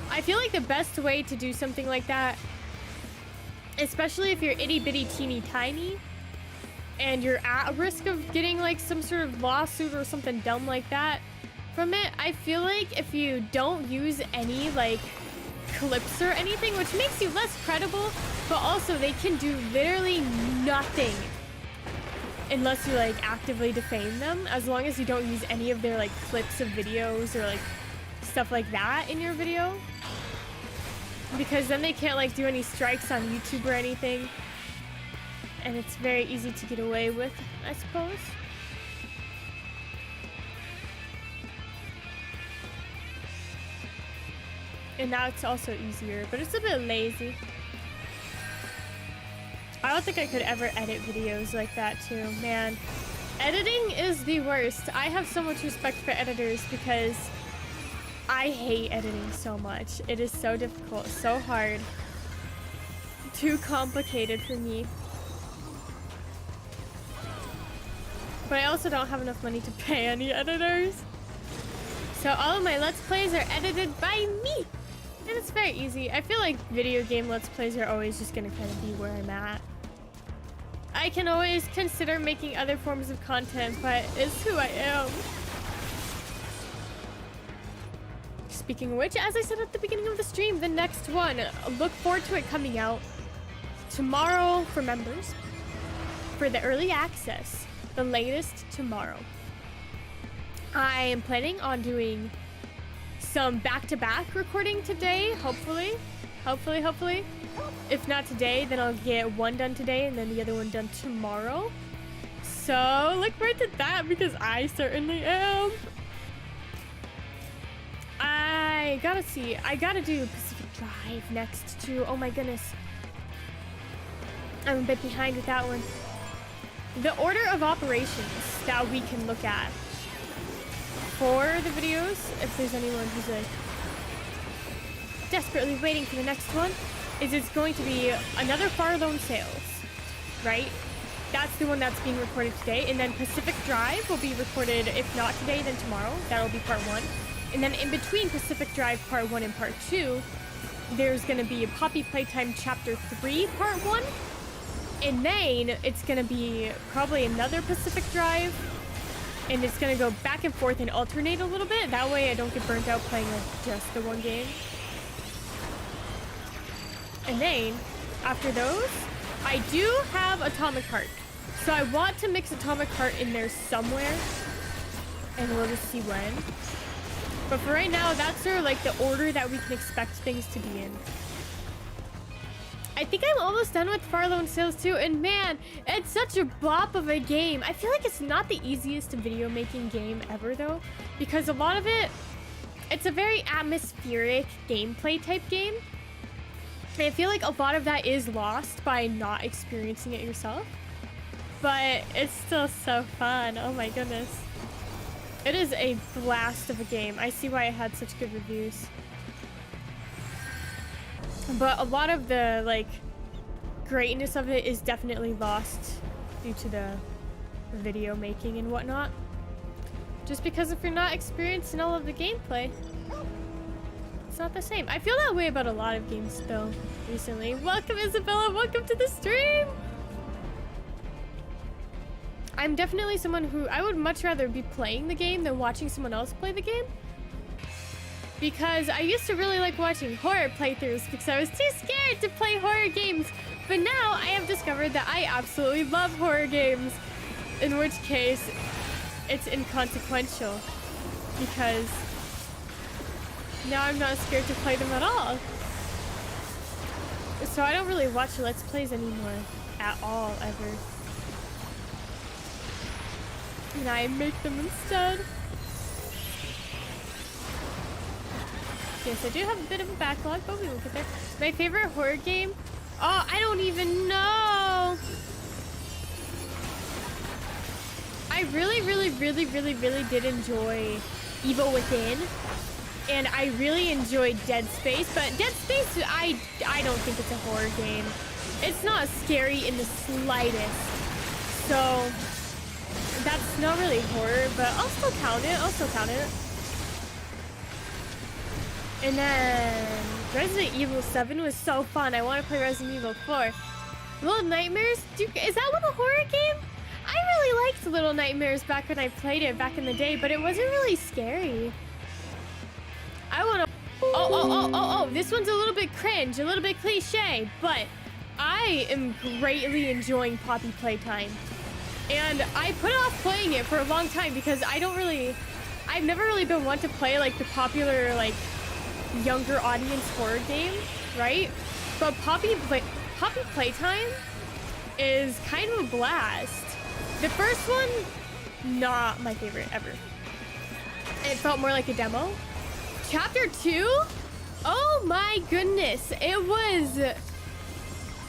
I feel like the best way to do something like that, especially if you're itty bitty teeny tiny, and you're at risk of getting like some sort of lawsuit or something dumb like that from it, I feel like if you don't use any like clips or anything, which makes you less credible, but also they can do literally nothing unless you like actively defame them, as long as you don't use any of their like clips of videos or like stuff like that in your video, because then they can't like do any strikes on YouTube or anything, and it's very easy to get away with, I suppose. And now it's also easier, but it's a bit lazy. I don't think I could ever edit videos like that too, man. Editing is the worst. I have so much respect for editors because I hate editing so much. It is so difficult, so hard. Too complicated for me. But I also don't have enough money to pay any editors. So all of my Let's Plays are edited by me. And it's very easy. I feel like video game Let's Plays are always just gonna kind of be where I'm at. I can always consider making other forms of content, but it's who I am. Speaking of which, as I said at the beginning of the stream, the next one, look forward to it coming out tomorrow for members. For the early access, the latest tomorrow. I am planning on doing some back-to-back recording today, hopefully. Hopefully. If not today, then I'll get one done today and then the other one done tomorrow. So look forward to that because I certainly am. I gotta see. I gotta do Pacific Drive next too. Oh my goodness. I'm a bit behind with that one. The order of operations that we can look at for the videos, if there's anyone who's like desperately waiting for the next one, is it's going to be another Far Lone Sales, right? That's the one that's being recorded today, and then Pacific Drive will be recorded, if not today, then tomorrow. That'll be part 1. And then in between Pacific Drive part 1 and part 2, there's gonna be a Poppy Playtime Chapter 3 part 1, and then it's gonna be probably another Pacific Drive, and it's gonna go back and forth and alternate a little bit. That way I don't get burnt out playing like just the one game. And then, after those, I do have Atomic Heart. So I want to mix Atomic Heart in there somewhere. And we'll just see when. But for right now, that's sort of like the order that we can expect things to be in. I think I'm almost done with Far Lone Sales too. And man, it's such a bop of a game. I feel like it's not the easiest video making game ever though. Because a lot of it, it's a very atmospheric gameplay type game. I feel like a lot of that is lost by not experiencing it yourself. But it's still so fun. Oh my goodness. It is a blast of a game. I see why it had such good reviews. But a lot of the, like, greatness of it is definitely lost due to the video making and whatnot. Just because if you're not experiencing all of the gameplay, it's not the same. I feel that way about a lot of games though recently. Welcome Isabella, welcome to the stream! I'm definitely someone who, I would much rather be playing the game than watching someone else play the game. Because I used to really like watching horror playthroughs because I was too scared to play horror games. But now I have discovered that I absolutely love horror games. In which case, it's inconsequential. Because now I'm not scared to play them at all. So I don't really watch Let's Plays anymore. At all, ever. And I make them instead. Yes, I do have a bit of a backlog, but we will get there. My favorite horror game? Oh, I don't even know! I really did enjoy Evil Within. And I really enjoyed Dead Space, but Dead Space, I don't think it's a horror game. It's not scary in the slightest. So, that's not really horror, but I'll still count it. And then Resident Evil 7 was so fun. I want to play Resident Evil 4. Little Nightmares? Is that one a horror game? I really liked Little Nightmares back when I played it back in the day, but it wasn't really scary. I want to... Oh, this one's a little bit cringe, a little bit cliche, but I am greatly enjoying Poppy Playtime. And I put off playing it for a long time because I've never really been one to play like the popular like younger audience horror game, right? But Poppy Playtime is kind of a blast. The first one, not my favorite ever. It felt more like a demo. Chapter 2 Oh my goodness, it was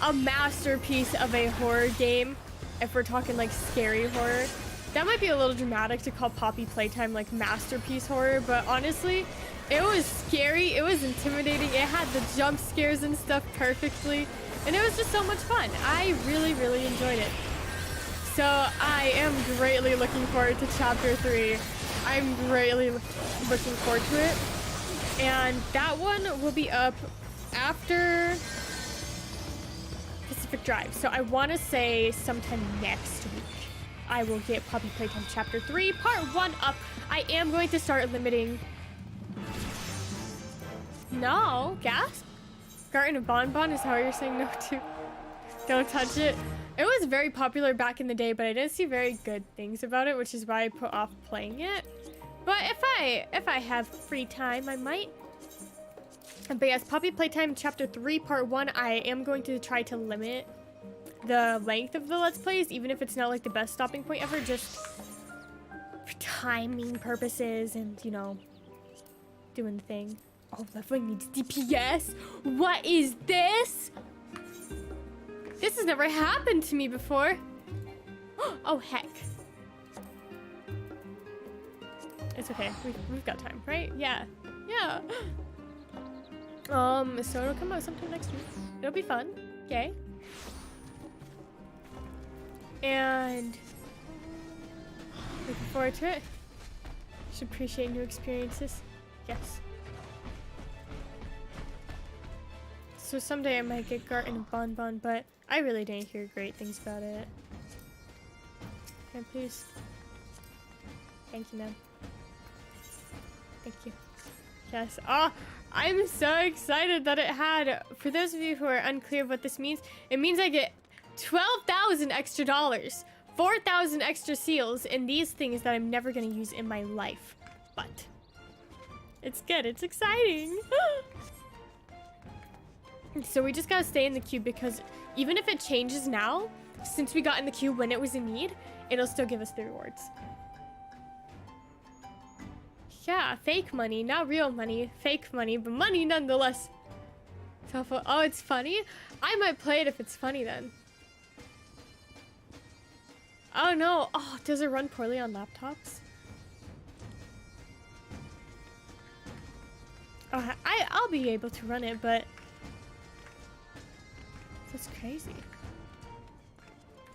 a masterpiece of a horror game. If we're talking like scary horror, that might be a little dramatic to call Poppy Playtime like masterpiece horror, but honestly, it was scary, it was intimidating, it had the jump scares and stuff perfectly, and it was just so much fun. I really enjoyed it. So I am greatly looking forward to Chapter 3. I'm greatly looking forward to it. And that one will be up after Pacific Drive. So I want to say sometime next week I will get Poppy Playtime Chapter 3 Part 1 up. I am going to start limiting... No, gasp? Garten of Bonbon is how you're saying no to. Don't touch it. It was very popular back in the day, but I didn't see very good things about it, which is why I put off playing it. But if I have free time, I might. But yes, Poppy Playtime Chapter 3 Part 1, I am going to try to limit the length of the Let's Plays, even if it's not like the best stopping point ever, just for timing purposes and, you know, doing the thing. Oh, that thing needs DPS. What is this? This has never happened to me before. Oh, heck. It's okay. We've got time, right? Yeah. Yeah. So it'll come out sometime next week. It'll be fun. Yay. And looking forward to it. Should appreciate new experiences. Yes. So someday I might get Garten of Bonbon, but I really didn't hear great things about it. Can I please? Thank you, ma'am. Thank you. Yes. Oh, I'm so excited that it had. For those of you who are unclear of what this means, it means I get 12,000 extra dollars, 4,000 extra seals, and these things that I'm never going to use in my life. But it's good. It's exciting. So we just gotta stay in the queue because even if it changes now, since we got in the queue when it was in need, it'll still give us the rewards. Yeah, fake money, not real money. Fake money, but money nonetheless. Oh, it's funny? I might play it if it's funny then. Oh no. Oh, does it run poorly on laptops? Oh, I'll be able to run it, but... That's crazy.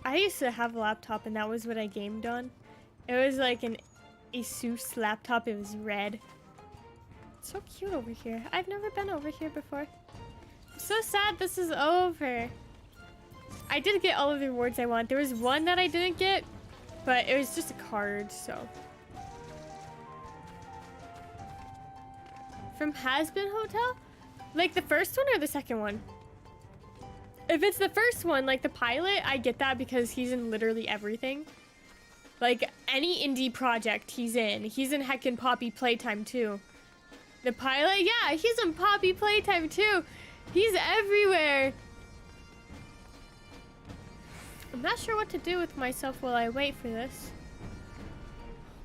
I used to have a laptop and that was what I gamed on. It was like an Asus laptop. It was red. It's so cute over here. I've never been over here before. I'm so sad this is over. I did get all of the rewards I want. There was one that I didn't get, but it was just a card, so. From Has-Been Hotel? Like the first one or the second one? If it's the first one, like the pilot, I get that because he's in literally everything. Like any indie project he's in. He's in heckin' Poppy Playtime too. The pilot, yeah, he's in Poppy Playtime too. He's everywhere. I'm not sure what to do with myself while I wait for this.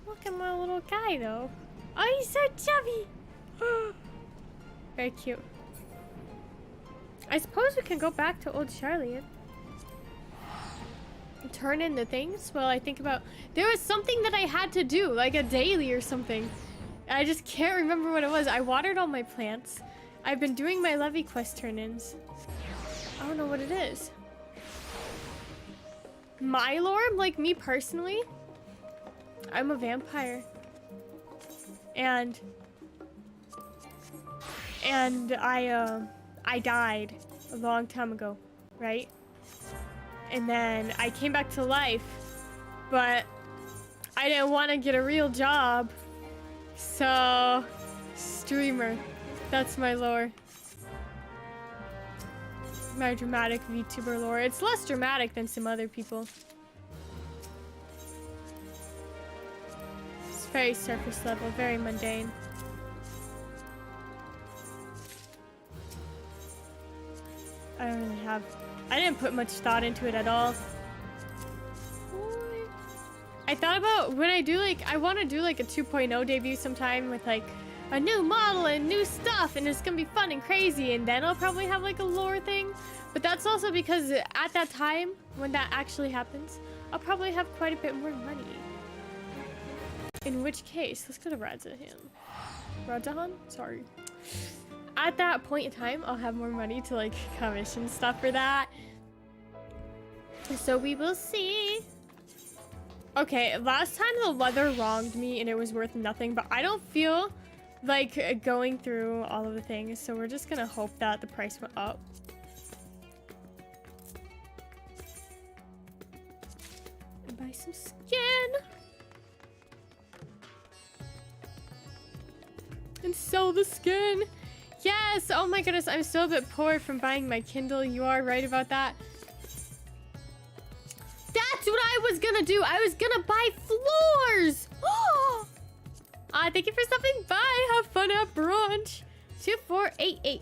Look at my little guy though. Oh, he's so chubby. Very cute. I suppose we can go back to Old Charlie and turn in the things while I think about... There was something that I had to do, like a daily or something. I just can't remember what it was. I watered all my plants. I've been doing my Levy quest turn-ins. I don't know what it is. My lore, like me personally, I'm a vampire. And I died a long time ago, right? And then I came back to life, but I didn't want to get a real job. So, streamer, that's my lore. My dramatic VTuber lore. It's less dramatic than some other people. It's very surface level, very mundane. I don't really have... I didn't put much thought into it at all. I thought about when I do like... I want to do like a 2.0 debut sometime with like a new model and new stuff, and it's gonna be fun and crazy, and then I'll probably have like a lore thing. But that's also because at that time, when that actually happens, I'll probably have quite a bit more money. In which case, let's go to Radzahan. Radzahan? Sorry. At that point in time, I'll have more money to like commission stuff for that. So we will see. Okay, last time the leather wronged me and it was worth nothing, but I don't feel like going through all of the things, so we're just gonna hope that the price went up. And buy some skin. And sell the skin. Yes! Oh my goodness, I'm still a bit poor from buying my Kindle. You are right about that. That's what I was gonna do. I was gonna buy floors. Thank you for stopping by. Have fun at brunch. 2488.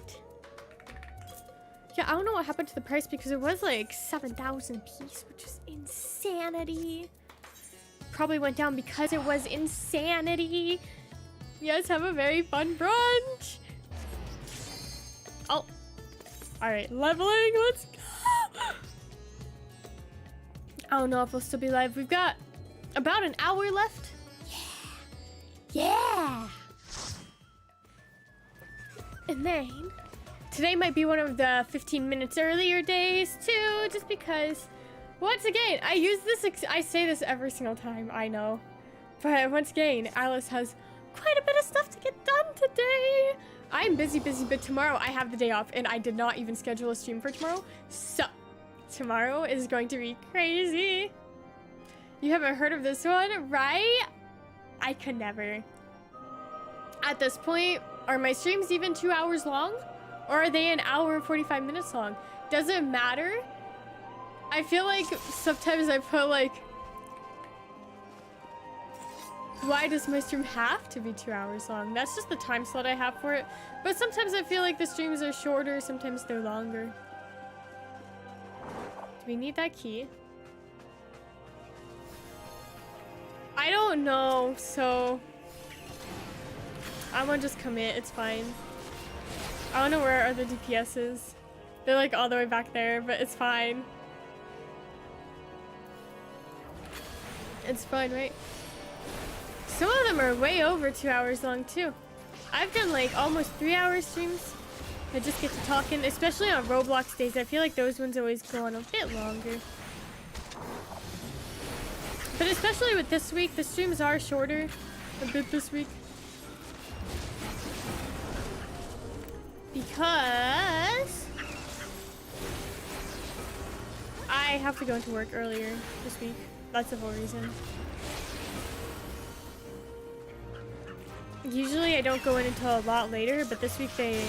Yeah, I don't know what happened to the price because it was like 7,000 piece, which is insanity. Probably went down because it was insanity. Yes, have a very fun brunch. Oh. Alright, leveling. Let's go. I don't know if we'll still be live. We've got about an hour left. Yeah. And then today might be one of the 15 minutes earlier days too, just because once again, I say this every single time, I know. But once again, Alice has quite a bit of stuff to get done today. I'm busy, but tomorrow I have the day off and I did not even schedule a stream for tomorrow. So tomorrow is going to be crazy. You haven't heard of this one, right? I could never. At this point, are my streams even 2 hours long? Or are they an hour and 45 minutes long? Does it matter? I feel like sometimes I put like, why does my stream have to be 2 hours long? That's just the time slot I have for it. But sometimes I feel like the streams are shorter, sometimes they're longer. Do we need that key? I don't know, so I'm gonna just commit, it's fine. I don't know where our other DPS is. They're like all the way back there, but it's fine. It's fine, right? Some of them are way over 2 hours long too. I've done like almost 3 hour streams. I just get to talking, especially on Roblox days. I feel like those ones always go on a bit longer. But especially with this week, the streams are shorter a bit this week. Because I have to go into work earlier this week. That's the whole reason. Usually I don't go in until a lot later, but this week they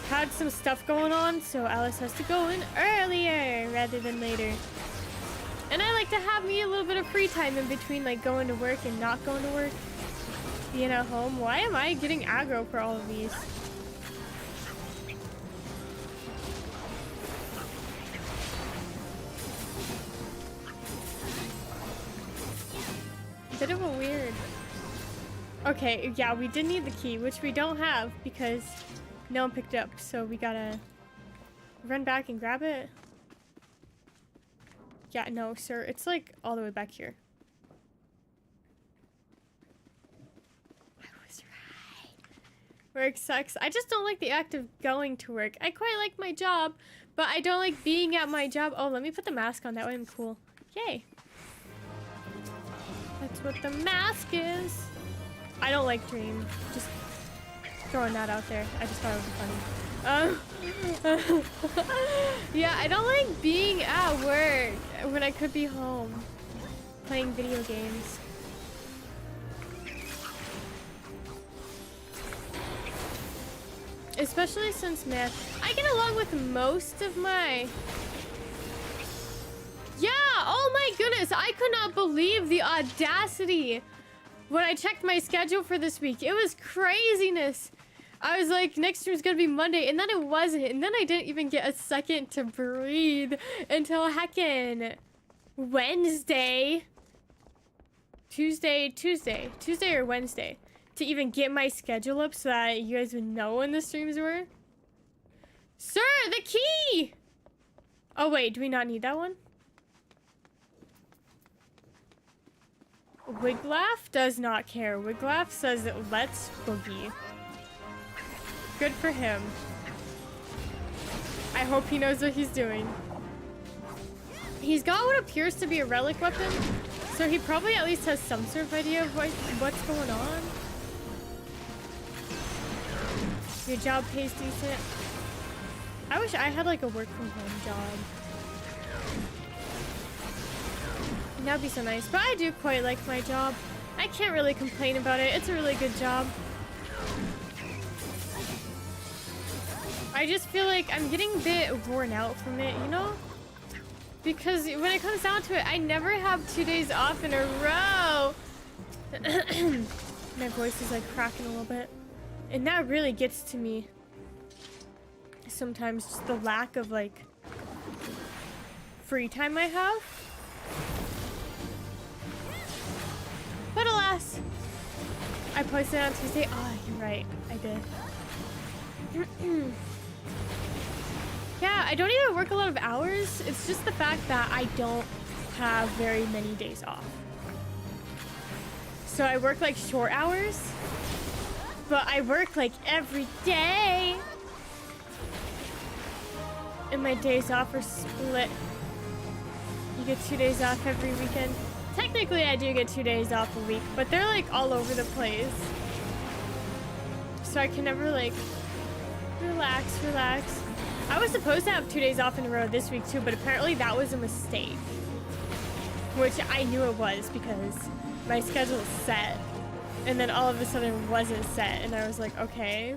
had some stuff going on, so Alice has to go in earlier rather than later. And I like to have me a little bit of free time in between, like going to work and not going to work. Being at home. Why am I getting aggro for all of these? Bit of a weird. Okay, yeah, we did need the key, which we don't have because no one picked it up, so we gotta run back and grab it. Yeah, no, sir, it's like all the way back here. I was right. Work sucks. I just don't like the act of going to work. I quite like my job, but I don't like being at my job. Oh, let me put the mask on, that way I'm cool. Yay. That's what the mask is. I don't like Dream. Just throwing that out there. I just thought it would be funny. Yeah, I don't like being at work when I could be home playing video games. Especially since, man, I get along with most of my... Yeah, oh my goodness, I could not believe the audacity when I checked my schedule for this week. It was craziness. I was like, next stream's gonna be Monday, and then it wasn't, and then I didn't even get a second to breathe until heckin' Wednesday. Tuesday or Wednesday. to even get my schedule up so that you guys would know when the streams were. Sir, the key! Oh wait, do we not need that one? Wiglaf does not care. Wiglaf says, let's boogie. Good for him. I hope he knows what he's doing. He's got what appears to be a relic weapon, so he probably at least has some sort of idea of what's going on. Your job pays decent. I wish I had like a work from home job. That'd be so nice, but I do quite like my job. I can't really complain about it. It's a really good job. I just feel like I'm getting a bit worn out from it, you know? Because when it comes down to it, I never have 2 days off in a row. My voice is like cracking a little bit. And that really gets to me. Sometimes just the lack of like free time I have. But alas, I posted on Tuesday. Oh, you're right. I did. Yeah, I don't even work a lot of hours. It's just the fact that I don't have very many days off. So I work like short hours, but I work like every day. And my days off are split. You get 2 days off every weekend. Technically, I do get 2 days off a week, but they're like all over the place. So I can never like relax. I was supposed to have 2 days off in a row this week too, but apparently that was a mistake. Which I knew it was because my schedule is set. And then all of a sudden it wasn't set, and I was like, okay.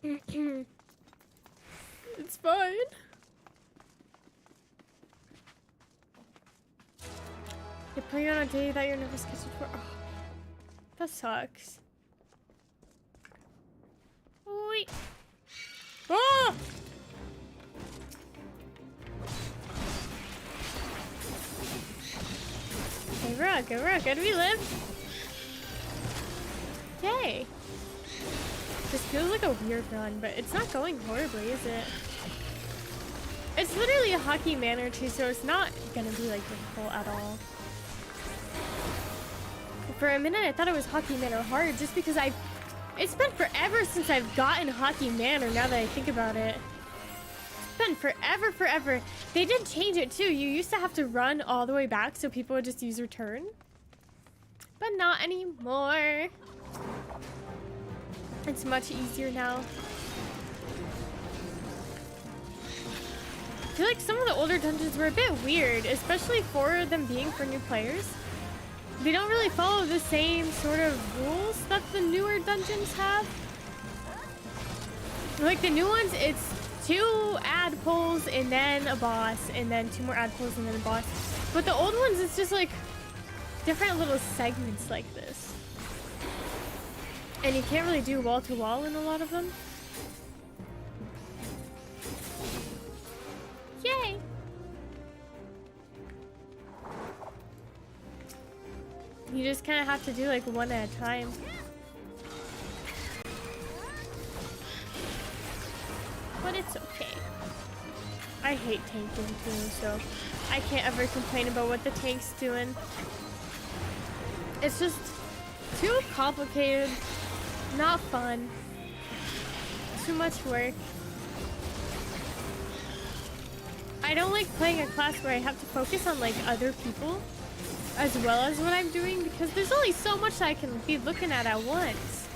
It's fine. They put you on a day that you're never scheduled for. Oh, that sucks. Wait. Oh! Hey, Rook, how do we live? Yay. This feels like a weird run, but it's not going horribly, is it? It's literally a hockey manor too, so it's not gonna be like difficult at all. For a minute, I thought it was hockey manor hard, just because it's been forever since I've gotten hockey manor. Now that I think about it, it's been forever. They did change it too. You used to have to run all the way back, so people would just use return, but not anymore. It's much easier now. I feel like some of the older dungeons were a bit weird, especially for them being for new players. They don't really follow the same sort of rules that the newer dungeons have. Like the new ones, it's 2 ad pulls and then a boss, and then 2 more ad pulls and then a boss. But the old ones, it's just like different little segments like this. And you can't really do wall to wall in a lot of them. Yay! You just kind of have to do like one at a time. But it's okay. I hate tanking too, so I can't ever complain about what the tank's doing. It's just too complicated, not fun, too much work. I don't like playing a class where I have to focus on like other people as well as what I'm doing, because there's only so much I can be looking at once.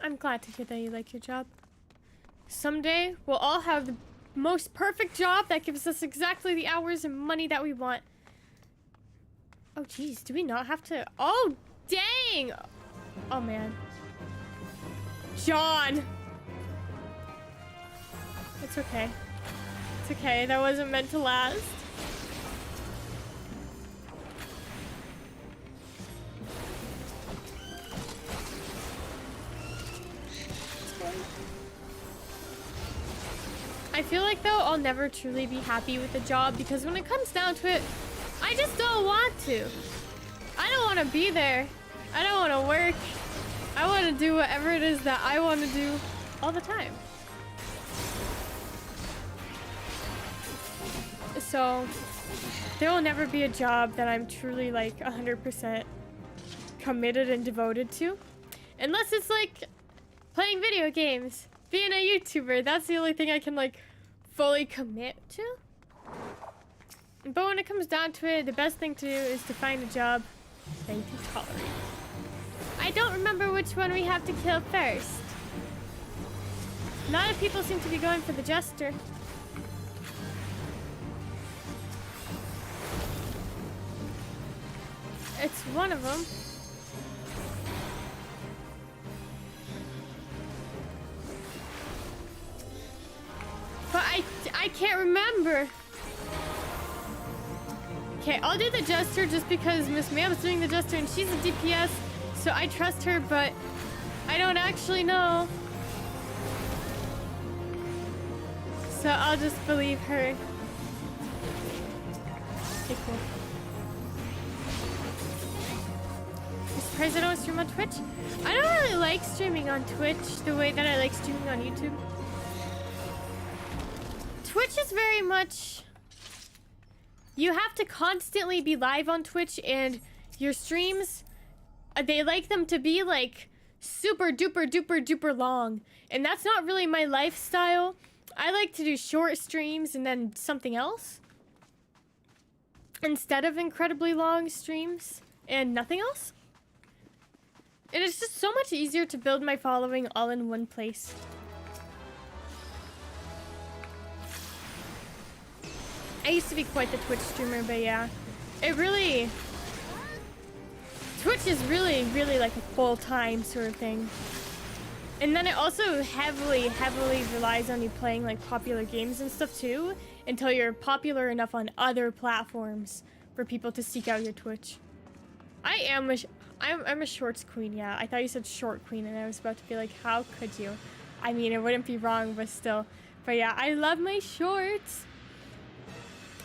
I'm glad to hear that you like your job. Someday, we'll all have the most perfect job that gives us exactly the hours and money that we want. Oh, geez, do we not have to? Oh, dang! Oh, man. John! It's okay. It's okay, that wasn't meant to last. I feel like though I'll never truly be happy with the job because when it comes down to it, I just don't want to. I don't want to be there. I don't want to work. I want to do whatever it is that I want to do all the time. So there will never be a job that I'm truly like 100% committed and devoted to. Unless it's like playing video games, being a YouTuber. That's the only thing I can like fully commit to. But when it comes down to it, the best thing to do is to find a job that you can tolerate. I don't remember which one we have to kill first. A lot of people seem to be going for the Jester. It's one of them. But I can't remember. Okay, I'll do the Jester just because Miss Mam's doing the Jester and she's a DPS, so I trust her, but I don't actually know. So I'll just believe her. Okay, cool. I'm surprised I don't stream on Twitch. I don't really like streaming on Twitch the way that I like streaming on YouTube. Twitch is very much... You have to constantly be live on Twitch, and your streams, they like them to be like super duper duper duper long. And that's not really my lifestyle. I like to do short streams and then something else instead of incredibly long streams and nothing else. And it's just so much easier to build my following all in one place. I used to be quite the Twitch streamer, but yeah, it really... Twitch is really, really like a full-time sort of thing. And then it also heavily relies on you playing like popular games and stuff too, until you're popular enough on other platforms for people to seek out your Twitch. I'm a shorts queen, yeah. I thought you said short queen, and I was about to be like, how could you? I mean, it wouldn't be wrong, but still. But yeah, I love my shorts.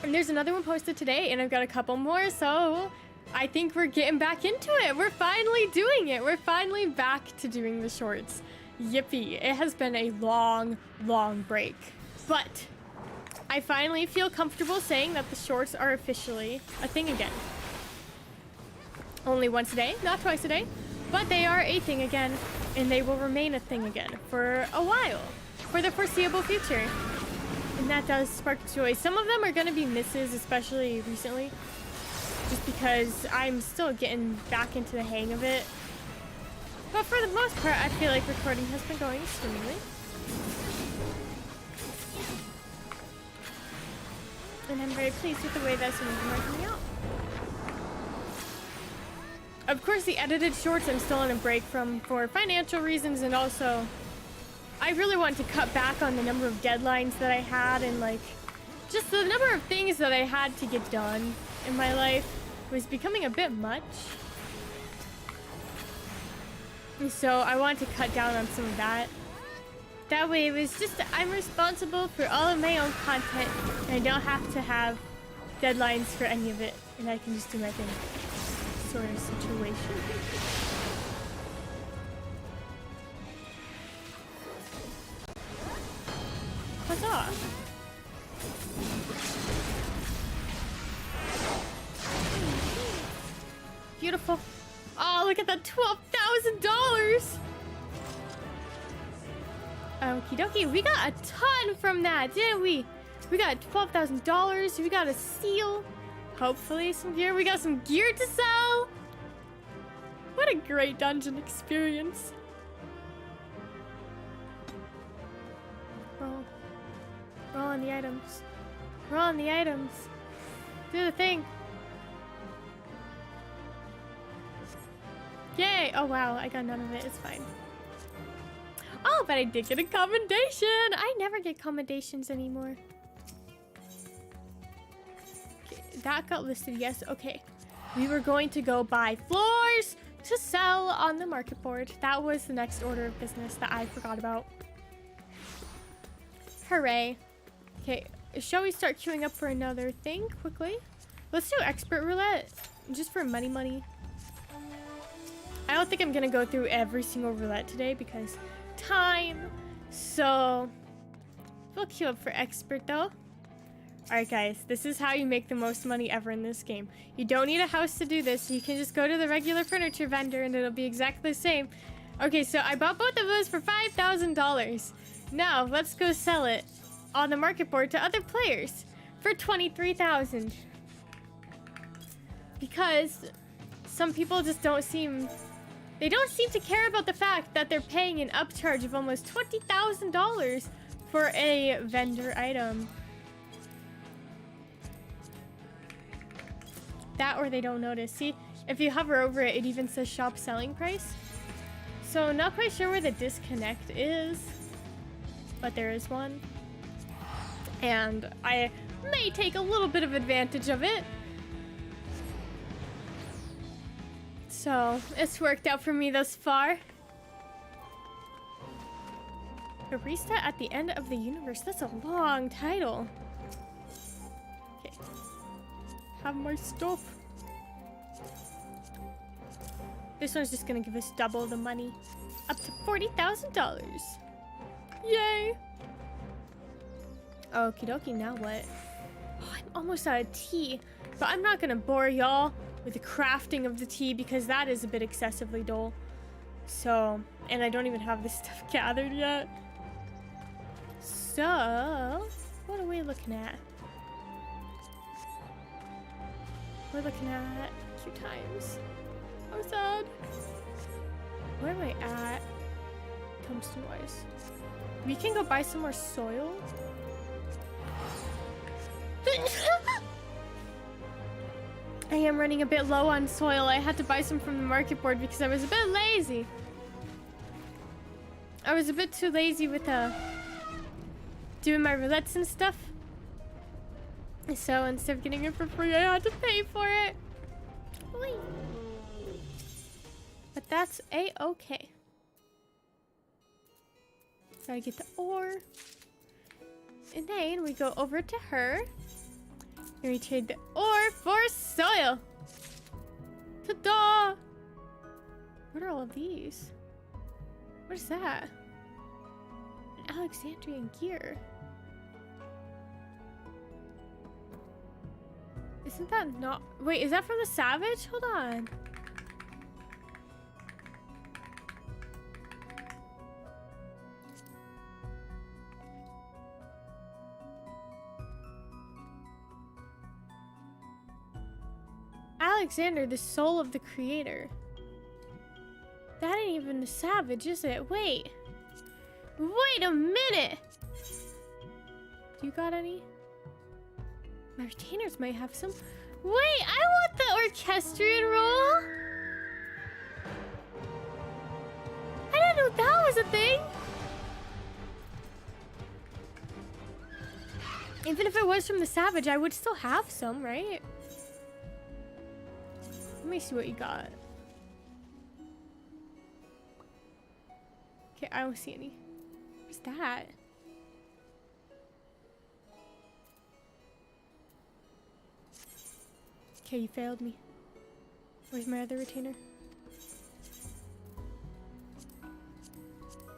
And there's another one posted today, and I've got a couple more, so I think we're getting back into it. We're finally doing it. We're finally back to doing the shorts. Yippee. It has been a long, long break. But I finally feel comfortable saying that the shorts are officially a thing again. Only once a day, not twice a day, but they are a thing again, and they will remain a thing again for a while, for the foreseeable future. And that does spark joy. Some of them are going to be misses, especially recently, just because I'm still getting back into the hang of it. But for the most part, I feel like recording has been going smoothly. And I'm very pleased with the way that some of them are coming out. Of course, the edited shorts I'm still on a break from for financial reasons, and also I really wanted to cut back on the number of deadlines that I had, and like just the number of things that I had to get done in my life was becoming a bit much. And so I wanted to cut down on some of that. That way it was just, I'm responsible for all of my own content, and I don't have to have deadlines for any of it, and I can just do my thing sort of situation. Huzzah! Beautiful. Oh, look at that $12,000! Okie dokie, we got a ton from that, didn't we? We got $12,000, we got a seal, hopefully some gear. We got some gear to sell! What a great dungeon experience. Roll. Roll on the items. Roll on the items. Do the thing. Yay! Oh wow, I got none of it, it's fine. Oh, but I did get a commendation! I never get commendations anymore. Okay, that got listed, yes, okay. We were going to go buy floors, to sell on the market board. That was the next order of business that I forgot about. Hooray. Okay, shall we start queuing up for another thing quickly? Let's do expert roulette, just for money. I don't think I'm gonna go through every single roulette today because time. So we'll queue up for expert though. Alright guys, this is how you make the most money ever in this game. You don't need a house to do this. You can just go to the regular furniture vendor and it'll be exactly the same. Okay, so I bought both of those for $5,000. Now, let's go sell it on the market board to other players for $23,000. Because some people just don't seem to care about the fact that they're paying an upcharge of almost $20,000 for a vendor item. That or they don't notice. See, if you hover over it, it even says shop selling price. So not quite sure where the disconnect is, but there is one. And I may take a little bit of advantage of it. So it's worked out for me thus far. Barista at the end of the universe. That's a long title. Okay. Have my stuff. This one's just gonna give us double the money. Up to $40,000. Yay! Okie dokie, now what? Oh, I'm almost out of tea. But I'm not gonna bore y'all with the crafting of the tea because that is a bit excessively dull. So, and I don't even have this stuff gathered yet. So, what are we looking at? We're looking at queue times. I'm sad. Where am I at? Tungsten wise. We can go buy some more soil. I am running a bit low on soil. I had to buy some from the market board because I was a bit lazy. I was a bit too lazy with doing my roulettes and stuff. So instead of getting it for free, I had to pay for it. Whee. But that's a-okay. Gotta get the ore. And then we go over to her. And we trade the ore for soil. Ta-da! What are all of these? What is that? An Alexandrian gear. Isn't that not... Wait, is that from the Savage? Hold on. Alexander, the soul of the creator. That ain't even the Savage, is it? Wait a minute! Do you got any? My retainers might have some. Wait, I want the orchestrion roll! I didn't know that was a thing! Even if it was from the Savage, I would still have some, right? Let me see what you got. Okay, I don't see any. What's that? Okay, you failed me. Where's my other retainer?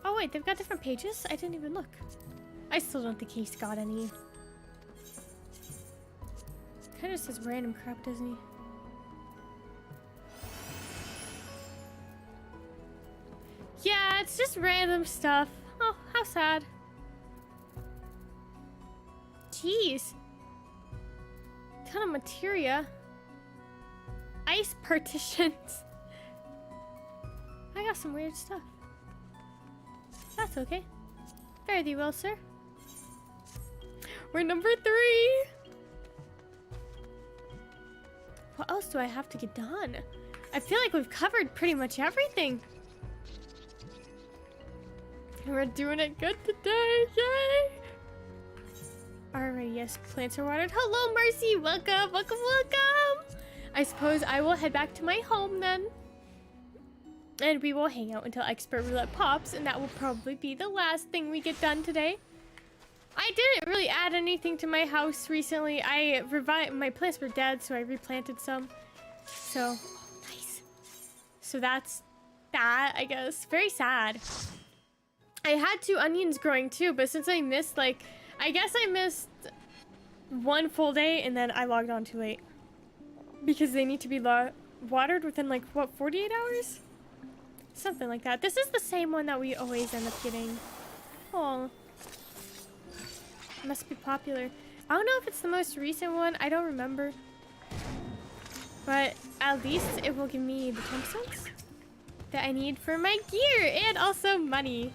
Oh wait, they've got different pages? I didn't even look. I still don't think he's got any. Kinda says random crap, doesn't he? Yeah, it's just random stuff. Oh, how sad. Jeez. Ton of materia. Ice partitions. I got some weird stuff. That's okay. Fare thee well, sir. We're number 3. What else do I have to get done? I feel like we've covered pretty much everything. We're doing it good today, yay! Alright, yes, plants are watered. Hello, Mercy, welcome, welcome, welcome! I suppose I will head back to my home then. And we will hang out until expert roulette pops, and that will probably be the last thing we get done today. I didn't really add anything to my house recently. I revived, my plants were dead, so I replanted some. So, oh, nice. So that's that, I guess. Very sad. I had 2 onions growing too, but since I missed, like, I guess I missed 1 full day, and then I logged on too late. Because they need to be watered within, like, what, 48 hours? Something like that. This is the same one that we always end up getting. Oh. Must be popular. I don't know if it's the most recent one. I don't remember. But at least it will give me the tombstones that I need for my gear and also money.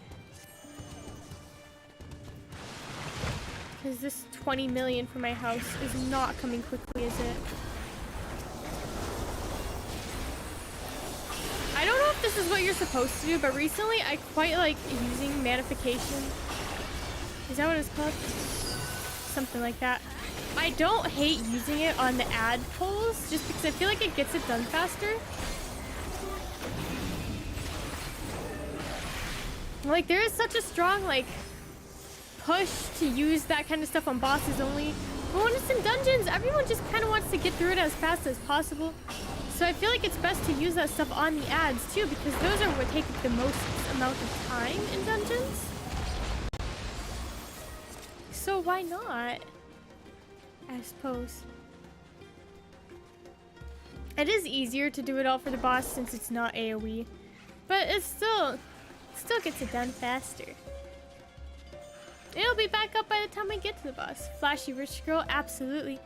Because this 20 million for my house is not coming quickly, is it? I don't know if this is what you're supposed to do, but recently I quite like using manification. Is that what it's called? Something like that. I don't hate using it on the ad polls just because I feel like it gets it done faster. Like, there is such a strong, like, push to use that kind of stuff on bosses only. But when it's in dungeons, everyone just kind of wants to get through it as fast as possible. So I feel like it's best to use that stuff on the ads too, because those are what take the most amount of time in dungeons. So why not? I suppose. It is easier to do it all for the boss since it's not AoE. But it still gets it done faster. It'll be back up by the time I get to the boss. Flashy rich girl? Absolutely.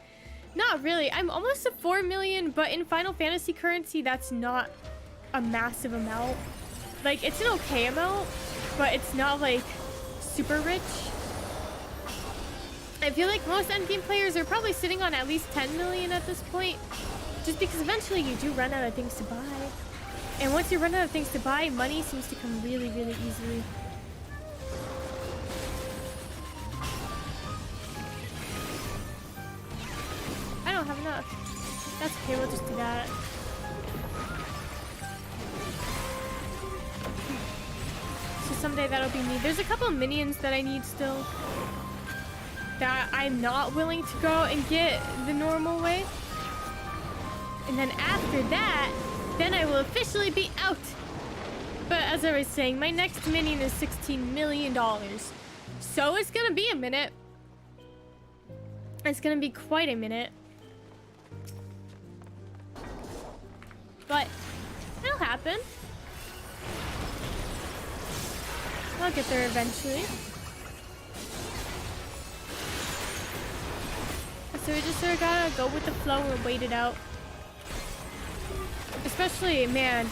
Not really. I'm almost at 4 million, but in Final Fantasy currency, that's not a massive amount. Like, it's an okay amount, but it's not, like, super rich. I feel like most endgame players are probably sitting on at least 10 million at this point, just because eventually you do run out of things to buy. And once you run out of things to buy, money seems to come really, really easily. I don't have enough. That's okay, we'll just do that. So someday that'll be me. There's a couple minions that I need still that I'm not willing to go and get the normal way. And then after that, then I will officially be out. But as I was saying, my next minion is $16 million. So it's gonna be a minute. It's gonna be quite a minute. But it'll happen. I'll get there eventually. So we just sort of gotta go with the flow and wait it out. Especially, man,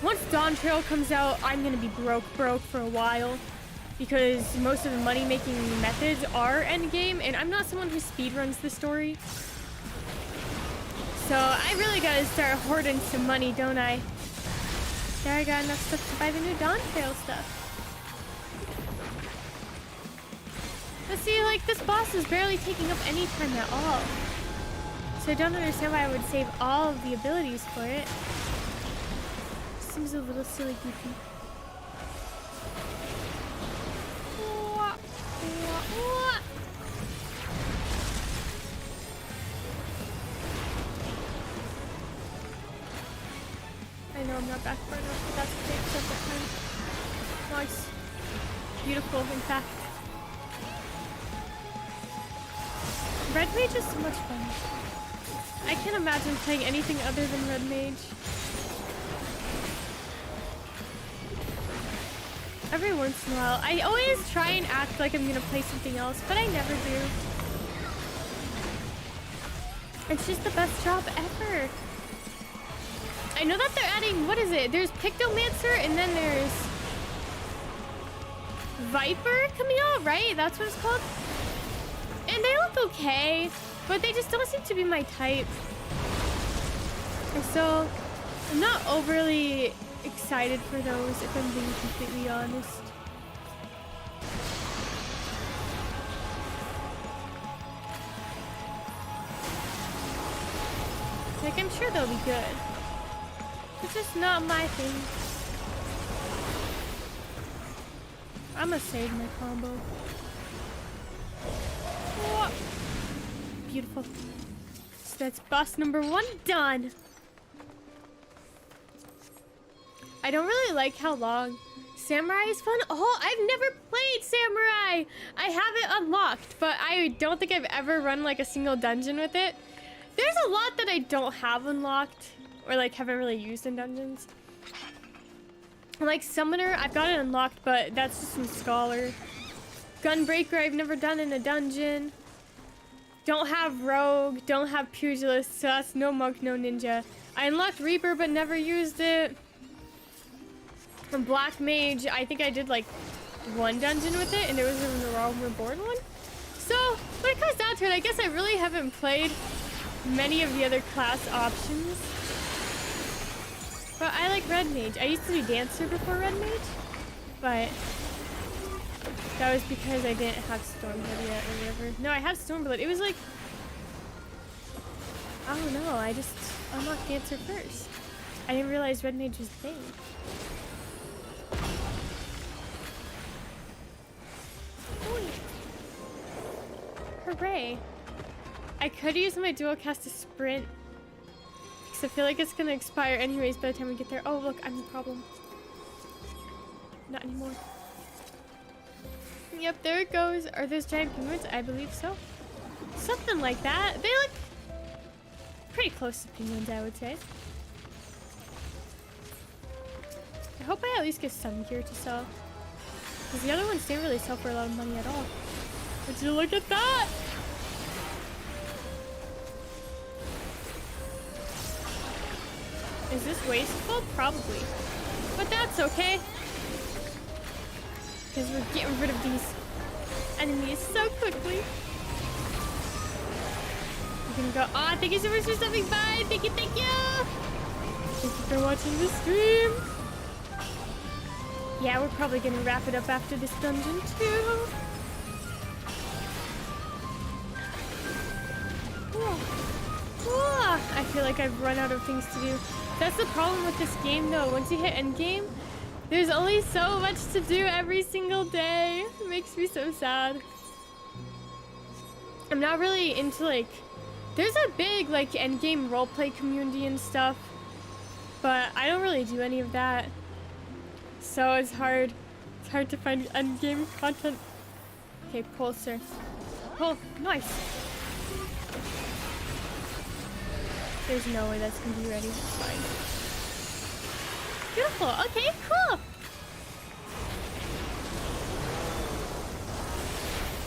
once Dawn Trail comes out, I'm gonna be broke for a while. Because most of the money-making methods are endgame, and I'm not someone who speedruns the story. So I really gotta start hoarding some money, don't I? There, I got enough stuff to buy the new Dawn Trail stuff. But see, like, this boss is barely taking up any time at all. So I don't understand why I would save all of the abilities for it. Seems a little silly goofy. I know I'm not back far enough, but that's okay, except that time. Nice. Beautiful, in fact. Red Mage is so much fun. I can't imagine playing anything other than Red Mage. Every once in a while. I always try and act like I'm gonna play something else, but I never do. It's just the best job ever. I know that they're adding, what is it? There's Pictomancer and then there's Viper coming out, right? That's what it's called? And they look okay, but they just don't seem to be my type. And so I'm not overly excited for those, if I'm being completely honest. Like, I'm sure they'll be good. It's just not my thing. I'm gonna save my combo. Oh, beautiful. So that's boss number 1 done. I don't really like how long Samurai is fun. Oh, I've never played Samurai. I have it unlocked, but I don't think I've ever run like a single dungeon with it. There's a lot that I don't have unlocked or like haven't really used in dungeons. Like Summoner, I've got it unlocked, but that's just some Scholar. Gunbreaker, I've never done in a dungeon. Don't have Rogue, don't have Pugilist, so that's no Monk, no Ninja. I unlocked Reaper, but never used it. From Black Mage, I think I did like 1 dungeon with it, and it was in the Realm Reborn one. So, when it comes down to it, I guess I really haven't played many of the other class options. But I like Red Mage. I used to be Dancer before Red Mage, but that was because I didn't have Stormblood yet or whatever. No, I have Stormblood. It was like, I don't know, I just unlocked Dancer first. I didn't realize Red Mage was a thing. Hooray. I could use my dual cast to sprint, because I feel like it's gonna expire anyways by the time we get there. Oh look, I'm the problem. Not anymore. Yep, there it goes. Are those giant penguins? I believe so. Something like that. They look pretty close to penguins, I would say. I hope I at least get some gear to sell, because the other ones didn't really sell for a lot of money at all. Would you look at that? Is this wasteful? Probably. But that's okay, because we're getting rid of these enemies so quickly. We can go. Oh, thank you so much for stopping by. Thank you, thank you. Thank you for watching the stream. Yeah, we're probably gonna wrap it up after this dungeon too. I feel like I've run out of things to do. That's the problem with this game though. Once you hit endgame, there's only so much to do every single day. It makes me so sad. I'm not really into like, there's a big like endgame roleplay community and stuff, but I don't really do any of that. So it's hard to find endgame content. Okay, pull, sir. Pull, nice. There's no way that's gonna be ready. It's fine. Beautiful. Okay, cool.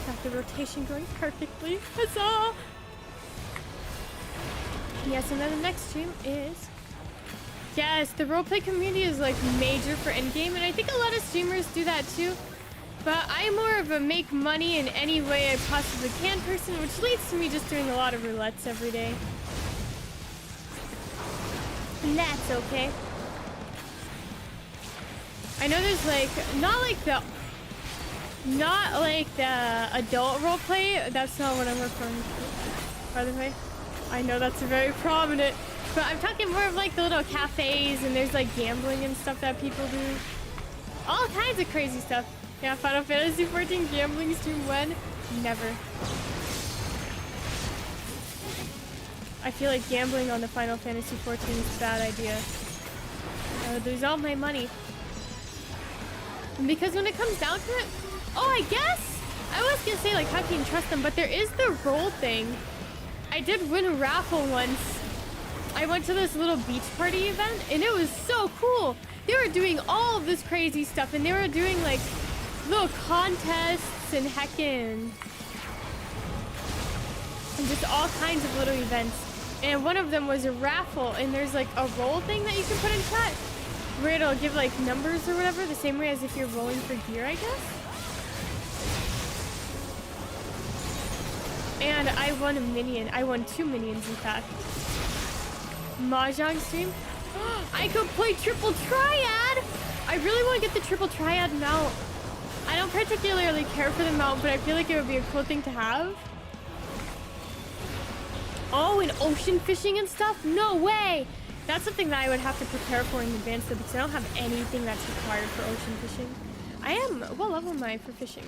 Got the rotation going perfectly. Huzzah! Yes, and then the next stream is... Yes, the roleplay community is like major for endgame, and I think a lot of streamers do that too. But I'm more of a make money in any way I possibly can person, which leads to me just doing a lot of roulettes every day. And that's okay. I know there's like, not like the adult roleplay. That's not what I'm referring to, by the way. I know that's very prominent, but I'm talking more of like the little cafes, and there's like gambling and stuff that people do. All kinds of crazy stuff. Yeah, Final Fantasy XIV gambling stream when? Never. I feel like gambling on the Final Fantasy XIV is a bad idea. I would lose all my money. Because when it comes down to it, oh, I guess I was gonna say like how can you trust them, but there is the roll thing. I did win a raffle once. I went to this little beach party event, and it was so cool. They were doing all of this crazy stuff, and they were doing like little contests and heckin', and just all kinds of little events. And one of them was a raffle, and there's like a roll thing that you can put in chat where it'll give like numbers or whatever, the same way as if you're rolling for gear, I guess. And I won a minion. I won 2 minions, in fact. Mahjong stream. I could play triple triad. I really want to get the triple triad mount. I don't particularly care for the mount, but I feel like it would be a cool thing to have. Oh, and ocean fishing and stuff? No way! That's something that I would have to prepare for in advance though, because I don't have anything that's required for ocean fishing. I am, what level am I for fishing?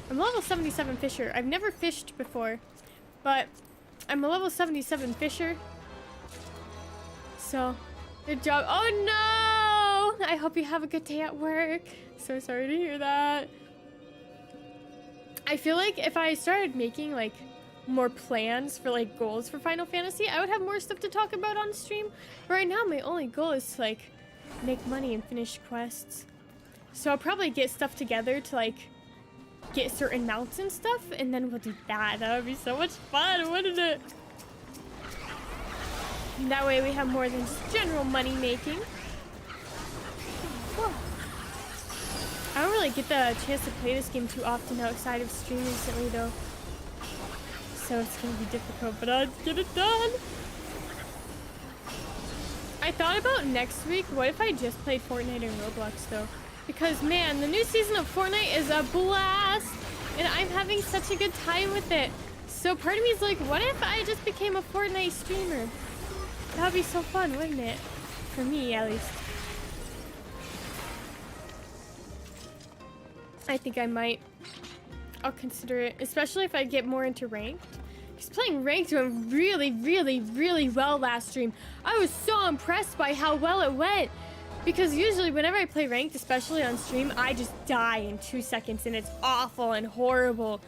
I'm level 77 fisher. I've never fished before, but I'm a level 77 fisher. So, good job. Oh no! I hope you have a good day at work. So sorry to hear that. I feel like if I started making like more plans for like goals for Final Fantasy, I would have more stuff to talk about on stream. But right now my only goal is to like make money and finish quests. So I'll probably get stuff together to like get certain mounts and stuff, and then we'll do that. That would be so much fun, wouldn't it? And that way we have more than just general money making. Whoa. I don't really get the chance to play this game too often outside of stream recently though. So it's gonna be difficult, but I'll get it done. I thought about next week, what if I just played Fortnite and Roblox though? Because man, the new season of Fortnite is a blast, and I'm having such a good time with it. So part of me is like, what if I just became a Fortnite streamer? That would be so fun, wouldn't it? For me, at least. I think I might. I'll consider it, especially if I get more into ranked. Because playing ranked went really, really, really well last stream. I was so impressed by how well it went. Because usually whenever I play ranked, especially on stream, I just die in 2 seconds and it's awful and horrible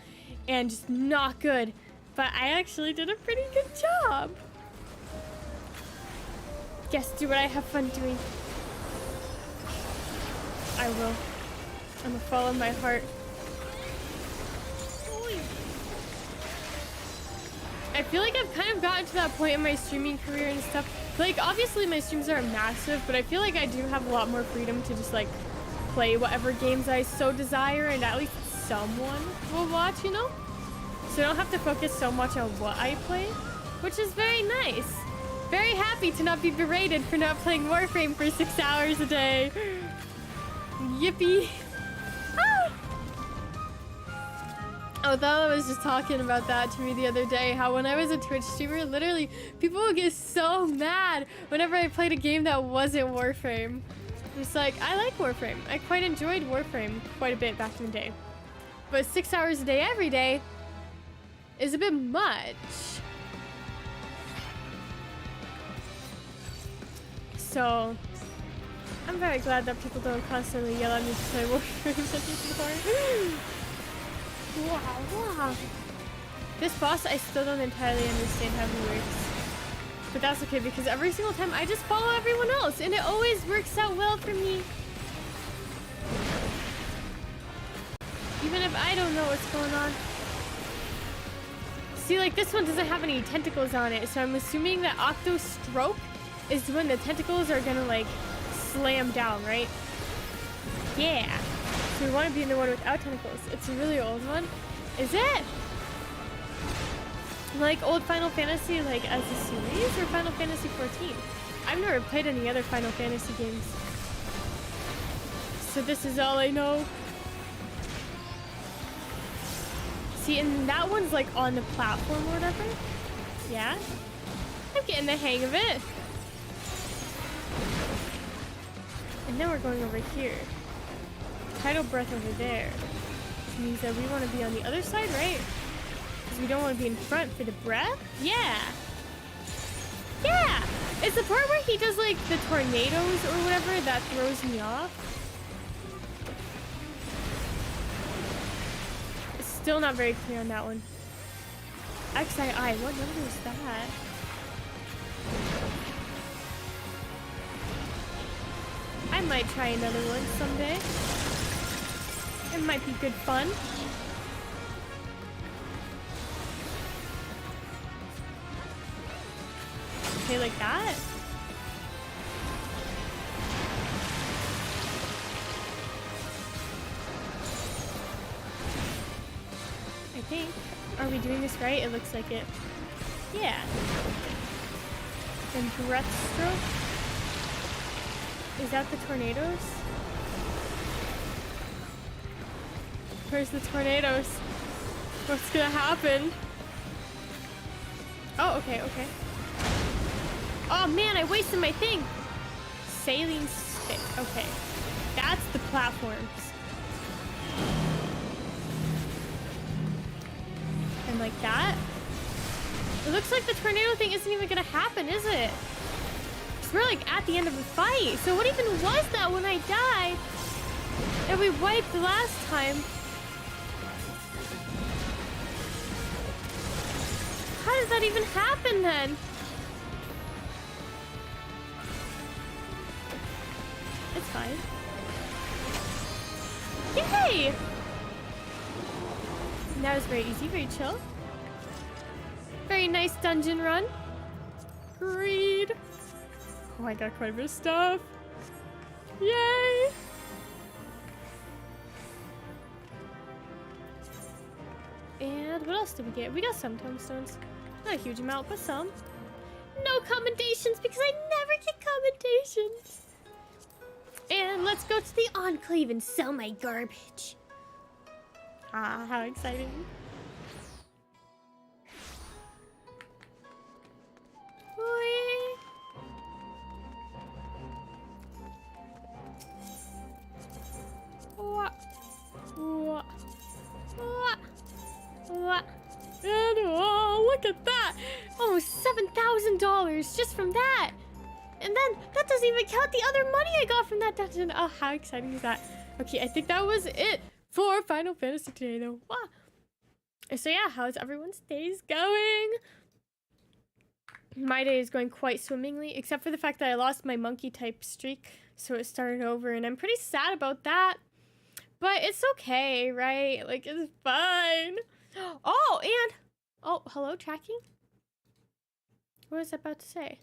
and just not good. But I actually did a pretty good job. Yes, do what I have fun doing. I will. I'm gonna follow my heart. I feel like I've kind of gotten to that point in my streaming career and stuff. Like, obviously my streams aren't massive, but I feel like I do have a lot more freedom to just like play whatever games I so desire, and at least someone will watch, you know? So I don't have to focus so much on what I play, which is very nice. Very happy to not be berated for not playing Warframe for 6 hours a day. Yippee. Othello was just talking about that to me the other day, how when I was a Twitch streamer, literally, people would get so mad whenever I played a game that wasn't Warframe. It's like, I like Warframe. I quite enjoyed Warframe quite a bit back in the day. But 6 hours a day every day is a bit much. So, I'm very glad that people don't constantly yell at me to play Warframe anymore. Wow. This boss, I still don't entirely understand how he works. But that's okay, because every single time I just follow everyone else, and it always works out well for me. Even if I don't know what's going on. See, like, this one doesn't have any tentacles on it, so I'm assuming that Octo Stroke is when the tentacles are gonna, like, slam down, right? Yeah. So we want to be in the one without tentacles. It's a really old one. Is it? Like old Final Fantasy, like as a series, or Final Fantasy 14? I've never played any other Final Fantasy games. So this is all I know. See, and that one's like on the platform or whatever. Yeah? I'm getting the hang of it. And then we're going over here. Tidal breath over there. Which means that we want to be on the other side, right? Because we don't want to be in front for the breath? Yeah! Yeah! It's the part where he does like the tornadoes or whatever that throws me off. It's still not very clear on that one. XII, what number is that? I might try another one someday. It might be good fun. Okay, like that. I think. Are we doing this right? It looks like it. Yeah. And breath stroke. Is that the tornadoes? Where's the tornadoes? What's gonna happen? Oh, okay, okay. Oh man, I wasted my thing. Sailing stick. Okay. That's the platforms. And like that. It looks like the tornado thing isn't even gonna happen, is it? Because we're like at the end of the fight. So what even was that when I died? And we wiped the last time. How did that even happen then? It's fine. Yay! That was very easy, very chill. Very nice dungeon run. Greed. Oh, I got quite a bit of stuff. Yay! And what else did we get? We got some tombstones. Not a huge amount, but some. No commendations because I never get commendations. And let's go to the Enclave and sell my garbage. Ah, how exciting. Whee. Wah. Wah. Wah. Wah. And oh, look at that! Oh, $7,000 just from that! And then, that doesn't even count the other money I got from that dungeon. Oh, how exciting is that? Okay, I think that was it for Final Fantasy today, though. Wow. So yeah, how's everyone's days going? My day is going quite swimmingly, except for the fact that I lost my monkey type streak, so it started over, and I'm pretty sad about that. But it's okay, right? Like, it's fine. Oh, and... Oh, hello, tracking? What was I about to say?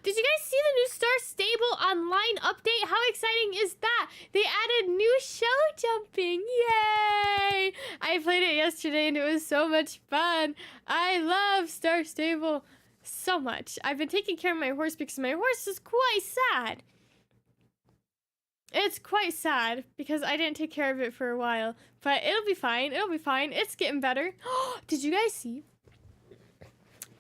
Did you guys see the new Star Stable online update? How exciting is that? They added new show jumping. Yay! I played it yesterday and it was so much fun. I love Star Stable so much. I've been taking care of my horse because my horse is quite sad. It's quite sad because I didn't take care of it for a while. But it'll be fine. It'll be fine. It's getting better. Did you guys see?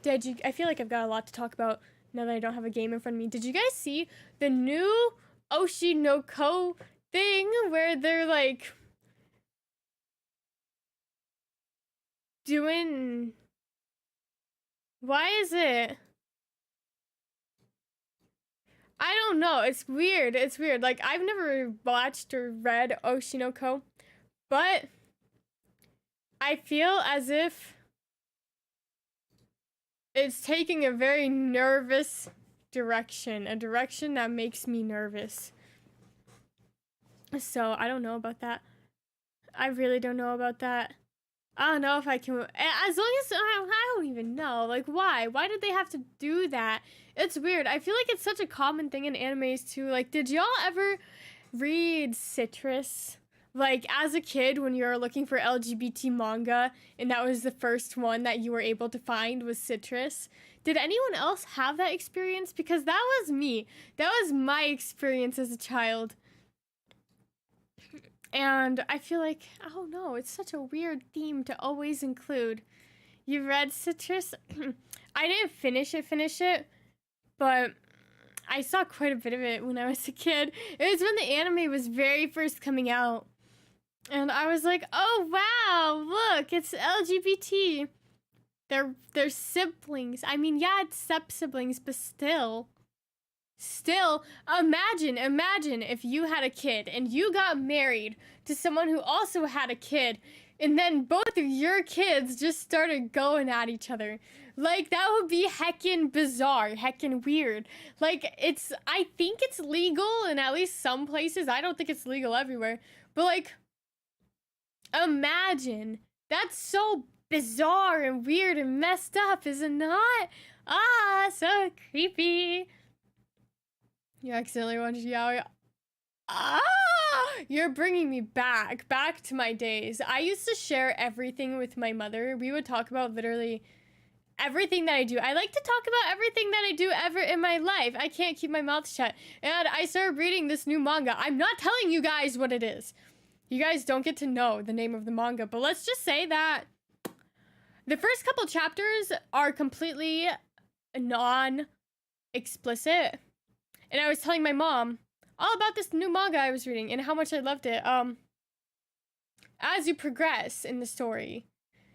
I feel like I've got a lot to talk about now that I don't have a game in front of me. Did you guys see the new Oshinoko thing where they're like doing... Why is it? I don't know. It's weird. It's weird. Like, I've never watched or read Oshinoko, but I feel as if it's taking a very nervous direction, a direction that makes me nervous. So, I don't know about that. I really don't know about that. I don't know if I can, as long as, I don't even know, like, why? Why did they have to do that? It's weird. I feel like it's such a common thing in animes, too. Like, did y'all ever read Citrus? Like, as a kid, when you were looking for LGBT manga, and that was the first one that you were able to find was Citrus. Did anyone else have that experience? Because that was me. That was my experience as a child. And I feel like, I don't know, it's such a weird theme to always include. You read Citrus? I didn't finish it, but I saw quite a bit of it when I was a kid. It was when the anime was very first coming out. And I was like, oh wow, look, it's LGBT. They're siblings. I mean, yeah, it's step-siblings, but still, imagine if you had a kid and you got married to someone who also had a kid, and then both of your kids just started going at each other. Like, that would be heckin' bizarre, heckin' weird. Like, I think it's legal in at least some places. I don't think it's legal everywhere. But, like, imagine. That's so bizarre and weird and messed up, is it not? Ah, so creepy. You accidentally watched Yaoi. Ah! You're bringing me back to my days. I used to share everything with my mother. We would talk about literally everything that I do. I like to talk about everything that I do ever in my life. I can't keep my mouth shut. And I started reading this new manga. I'm not telling you guys what it is. You guys don't get to know the name of the manga. But let's just say that The first couple chapters are completely non-explicit. And I was telling my mom all about this new manga I was reading and how much I loved it. As you progress in the story,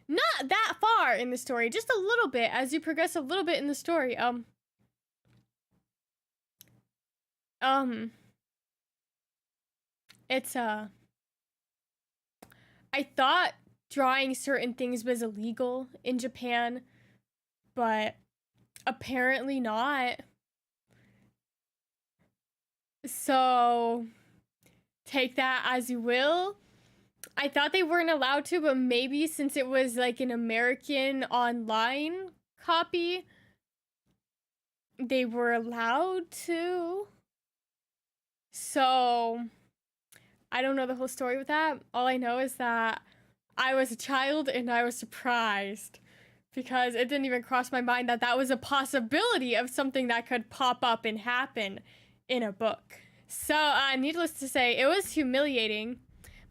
not that far in the story, just a little bit, as you progress a little bit in the story, it's, I thought drawing certain things was illegal in Japan, but apparently not. So, take that as you will. I thought they weren't allowed to, but maybe since it was like an American online copy, they were allowed to. So, I don't know the whole story with that. All I know is that I was a child and I was surprised because it didn't even cross my mind that that was a possibility of something that could pop up and happen in a book. So, needless to say, it was humiliating.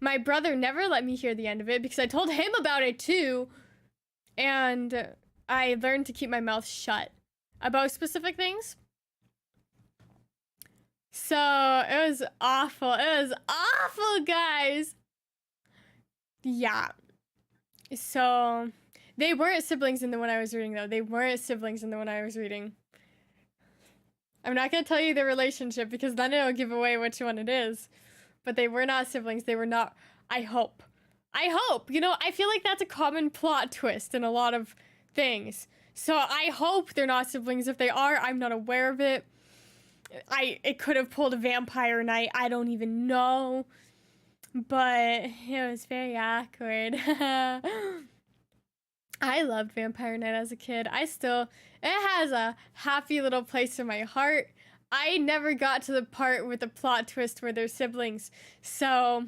My brother never let me hear the end of it because I told him about it too. And I learned to keep my mouth shut about specific things. So, it was awful. It was awful, guys. Yeah. So, they weren't siblings in the one I was reading, though. They weren't siblings in the one I was reading. I'm not going to tell you the relationship because then it'll give away which one it is. But they were not siblings. They were not. I hope. You know, I feel like that's a common plot twist in a lot of things. So I hope they're not siblings. If they are, I'm not aware of it. It could have pulled a Vampire Knight. I don't even know. But it was very awkward. I loved Vampire Knight as a kid. It has a happy little place in my heart. I never got to the part with the plot twist where they're siblings. So,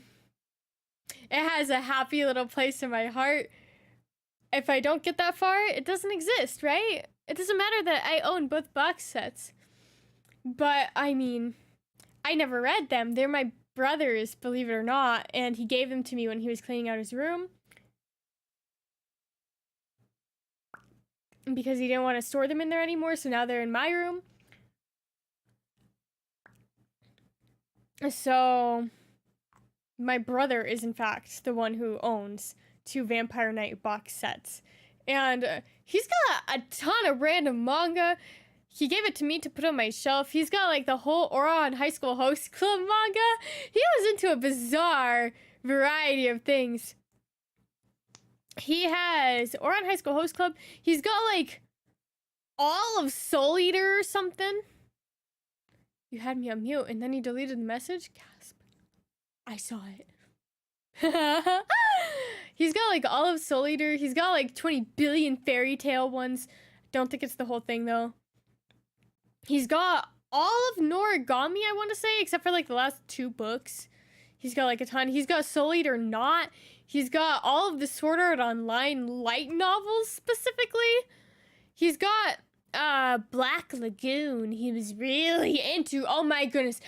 it has a happy little place in my heart. If I don't get that far, it doesn't exist, right? It doesn't matter that I own both box sets. But, I mean, I never read them. They're my brother's, believe it or not. And he gave them to me when he was cleaning out his room. Because he didn't want to store them in there anymore, so now they're in my room. So, my brother is, in fact, the one who owns 2 Vampire Knight box sets. And he's got a ton of random manga. He gave it to me to put on my shelf. He's got, like, the whole Ouran High School Host Club manga. He was into a bizarre variety of things. He has Ouran High School Host Club. He's got, like, all of Soul Eater or something. You had me on mute, and then he deleted the message? Gasp. I saw it. He's got, like, all of Soul Eater. He's got, like, 20 billion fairy tale ones. Don't think it's the whole thing, though. He's got all of Noragami, I want to say, except for, like, the last 2 books. He's got, like, a ton. He's got Soul Eater Not. He's got all of the Sword Art Online light novels, specifically. He's got Black Lagoon. He was really into. Oh my goodness.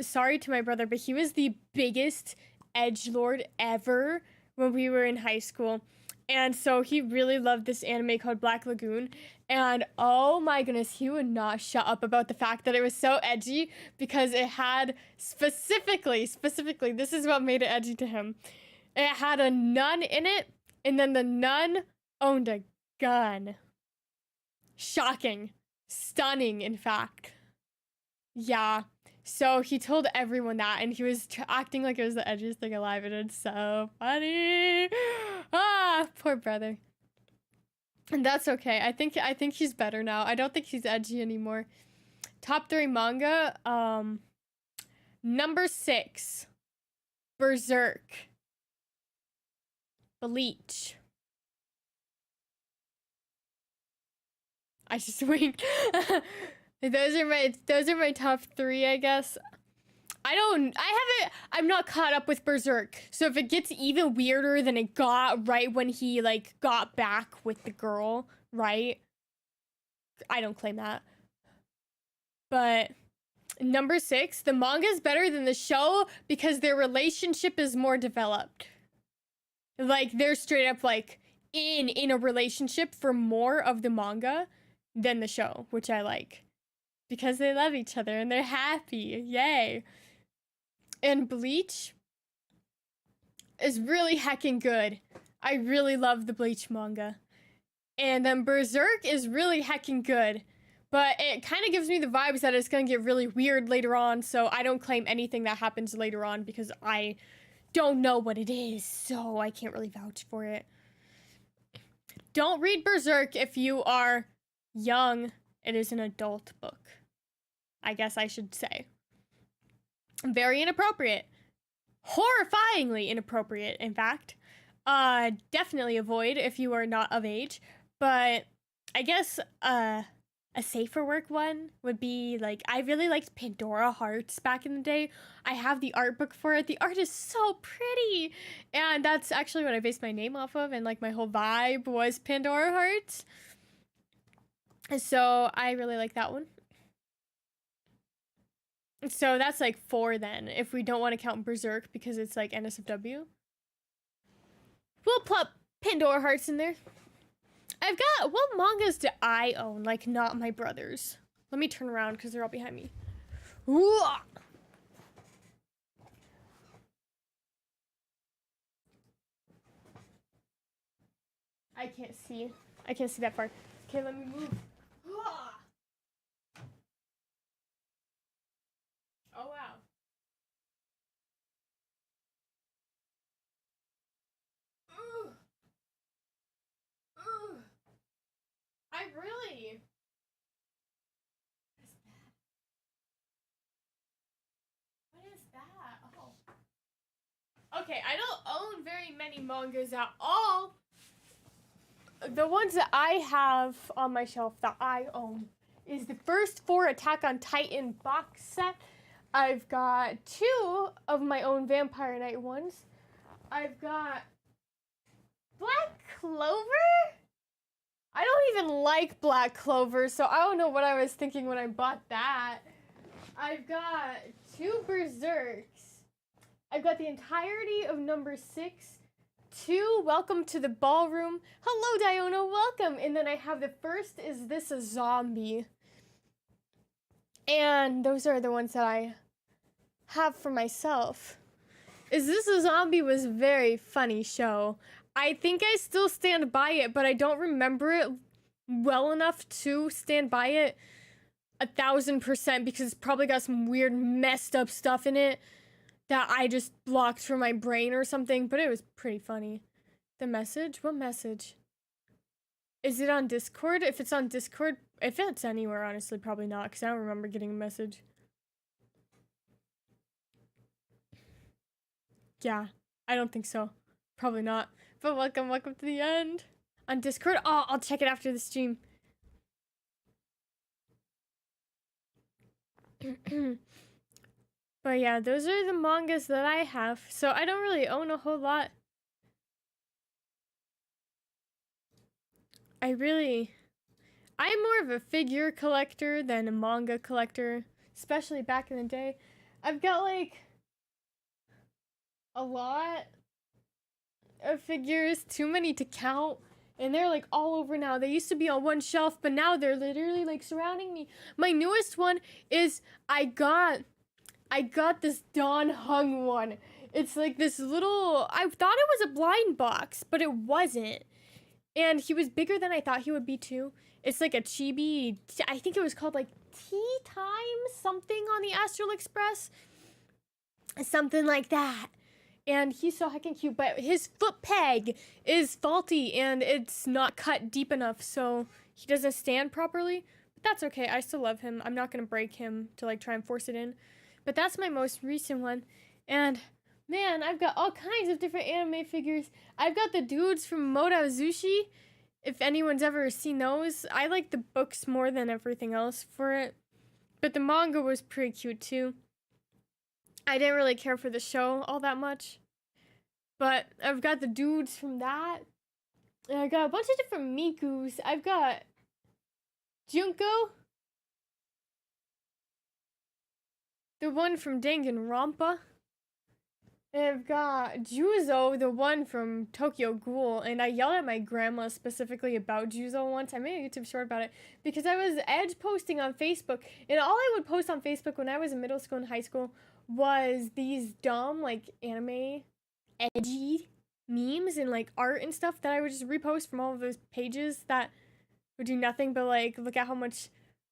Sorry to my brother, but he was the biggest edgelord ever when we were in high school. And so he really loved this anime called Black Lagoon. And oh my goodness, he would not shut up about the fact that it was so edgy because it had specifically, this is what made it edgy to him. It had a nun in it, and then the nun owned a gun. Shocking. Stunning, in fact. Yeah. So he told everyone that, and he was acting like it was the edgiest thing alive, and it's so funny. Poor brother. And that's okay. I think he's better now. I don't think he's edgy anymore. Top 3 manga. Number 6. Berserk. Bleach. I just winked. Those are my top 3, I guess. I'm not caught up with Berserk. So if it gets even weirder than it got right when he, like, got back with the girl, right? I don't claim that. But number 6, the manga is better than the show because their relationship is more developed. Like, they're straight up, like, in a relationship for more of the manga than the show, which I like. Because they love each other and they're happy. Yay. And Bleach is really heckin' good. I really love the Bleach manga. And then Berserk is really heckin' good. But it kind of gives me the vibes that it's going to get really weird later on, so I don't claim anything that happens later on because I don't know what it is, so I can't really vouch for it. Don't read Berserk if you are young. It is an adult book, I guess I should say. Very inappropriate. Horrifyingly inappropriate, in fact. Definitely avoid if you are not of age. But I guess a safer work one would be like, I really liked Pandora Hearts back in the day. I have the art book for it. The art is so pretty. And that's actually what I based my name off of. And like my whole vibe was Pandora Hearts. So I really like that one. So that's like 4 then, if we don't want to count Berserk because it's like NSFW. We'll plop Pandora Hearts in there. I've got, what mangas do I own? Like, not my brother's. Let me turn around because they're all behind me. Ooh. I can't see. I can't see that far. Okay, let me move. Oh, wow. Ooh. Ooh. I really... What is that? Oh. Okay, I don't own very many mangas at all. The ones that I have on my shelf that I own is the first 4 Attack on Titan box set. I've got 2 of my own Vampire Knight ones. I've got Black Clover? I don't even like Black Clover, so I don't know what I was thinking when I bought that. I've got 2 Berserks. I've got the entirety of number 6. 2 Welcome to the Ballroom. Hello, Diona, welcome. And then I have the first Is This a Zombie? And those are the ones that I have for myself. Is This a Zombie was a very funny show. I think I still stand by it, but I don't remember it well enough to stand by it 1000% because it's probably got some weird messed up stuff in it that I just blocked from my brain or something, but it was pretty funny. The message? What message? Is it on Discord? If it's on Discord, if it's anywhere, honestly, probably not, because I don't remember getting a message. Yeah, I don't think so. Probably not. But welcome to the end. On Discord? Oh, I'll check it after the stream. But yeah, those are the mangas that I have. So I don't really own a whole lot. I'm more of a figure collector than a manga collector, especially back in the day. I've got like a lot of figures, too many to count, and they're like all over now. They used to be on one shelf, but now they're literally like surrounding me. My newest one is I got this Don Hung one. It's like this little, I thought it was a blind box, but it wasn't. And he was bigger than I thought he would be too. It's like a chibi, I think it was called like Tea Time something on the Astral Express. Something like that. And he's so heckin' cute, but his foot peg is faulty and it's not cut deep enough, so he doesn't stand properly. But that's okay, I still love him. I'm not gonna break him to like try and force it in. But that's my most recent one. And man, I've got all kinds of different anime figures. I've got the dudes from Motozushi. If anyone's ever seen those, I like the books more than everything else for it. But the manga was pretty cute too. I didn't really care for the show all that much. But I've got the dudes from that. And I got a bunch of different Mikus. I've got Junko. The one from Danganronpa. And I've got Juzo, the one from Tokyo Ghoul, and I yelled at my grandma specifically about Juzo once. I made a YouTube short about it because I was edge posting on Facebook, and all I would post on Facebook when I was in middle school and high school was these dumb, like, anime edgy memes and, like, art and stuff that I would just repost from all of those pages that would do nothing but, like, look at how much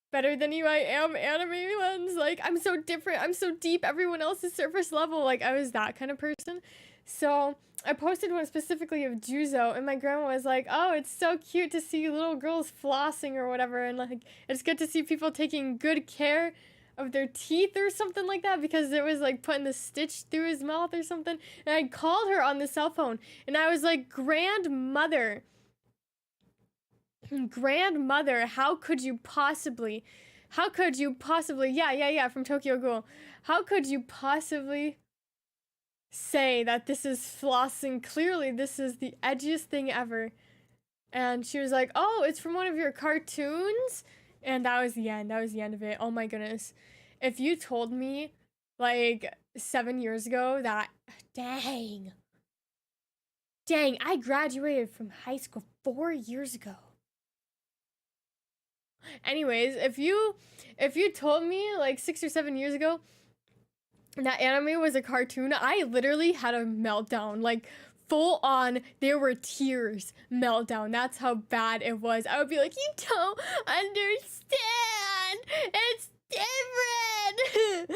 better than you I am anime ones. Like, I'm so different, I'm so deep, everyone else is surface level. Like, I was that kind of person. So I posted one specifically of Juzo, and my grandma was like, oh, it's so cute to see little girls flossing or whatever, and like, it's good to see people taking good care of their teeth or something like that, because it was like putting the stitch through his mouth or something. And I called her on the cell phone, and I was like, grandmother, how could you possibly, yeah, from Tokyo Ghoul, how could you possibly say that this is flossing? Clearly this is the edgiest thing ever. And she was like, oh, it's from one of your cartoons? And that was the end of it. Oh my goodness. If you told me like 7 years ago that, dang, I graduated from high school 4 years ago. Anyways, if you told me like 6 or 7 years ago that anime was a cartoon, I literally had a meltdown, like full on, there were tears meltdown. That's how bad it was. I would be like, you don't understand, it's different.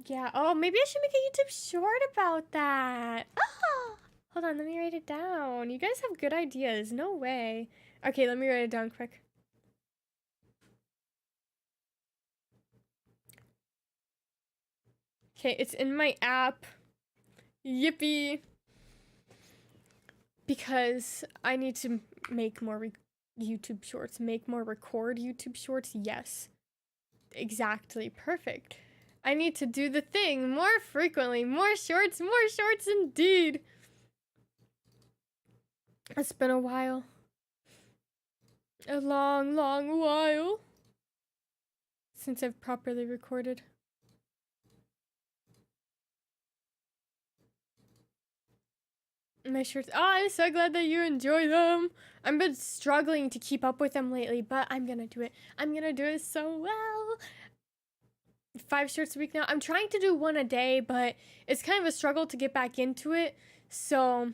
yeah, oh, maybe I should make a YouTube short about that. Oh, hold on, let me write it down. You guys have good ideas. No way. Okay, let me write it down quick. Okay, it's in my app. Yippee. Because I need to make more YouTube shorts. Record YouTube shorts. Yes. Exactly. Perfect. I need to do the thing more frequently. More shorts indeed. It's been a while. A long, long while since I've properly recorded. My shirts. Oh, I'm so glad that you enjoy them. I've been struggling to keep up with them lately, but I'm gonna do it. I'm gonna do it so well. 5 shirts a week now. I'm trying to do 1 a day, but it's kind of a struggle to get back into it. So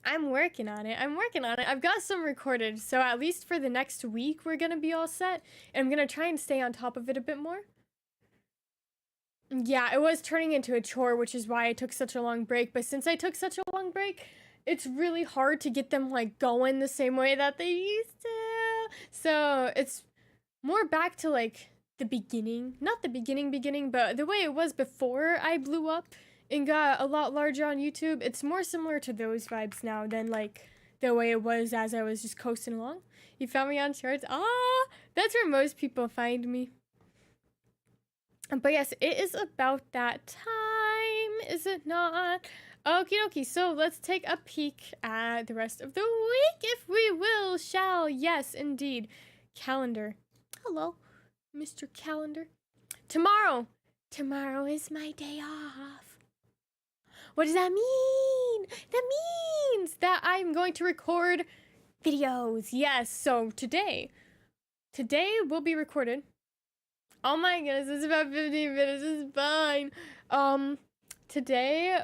I'm working on it. I've got some recorded, so at least for the next week, we're gonna be all set. And I'm gonna try and stay on top of it a bit more. Yeah, it was turning into a chore, which is why I took such a long break. But since I took such a long break, it's really hard to get them like going the same way that they used to. So it's more back to like the beginning, not the beginning, but the way it was before I blew up and got a lot larger on YouTube. It's more similar to those vibes now than like the way it was as I was just coasting along. You found me on Shorts? Ah, that's where most people find me. But yes, it is about that time, is it not? Okie dokie, so let's take a peek at the rest of the week, if we will, shall. Yes, indeed. Calendar. Hello, Mr. Calendar. Tomorrow is my day off. What does that mean? That means that I'm going to record videos. Yes, so today will be recorded. Oh my goodness, it's about 15 minutes, it's fine. Today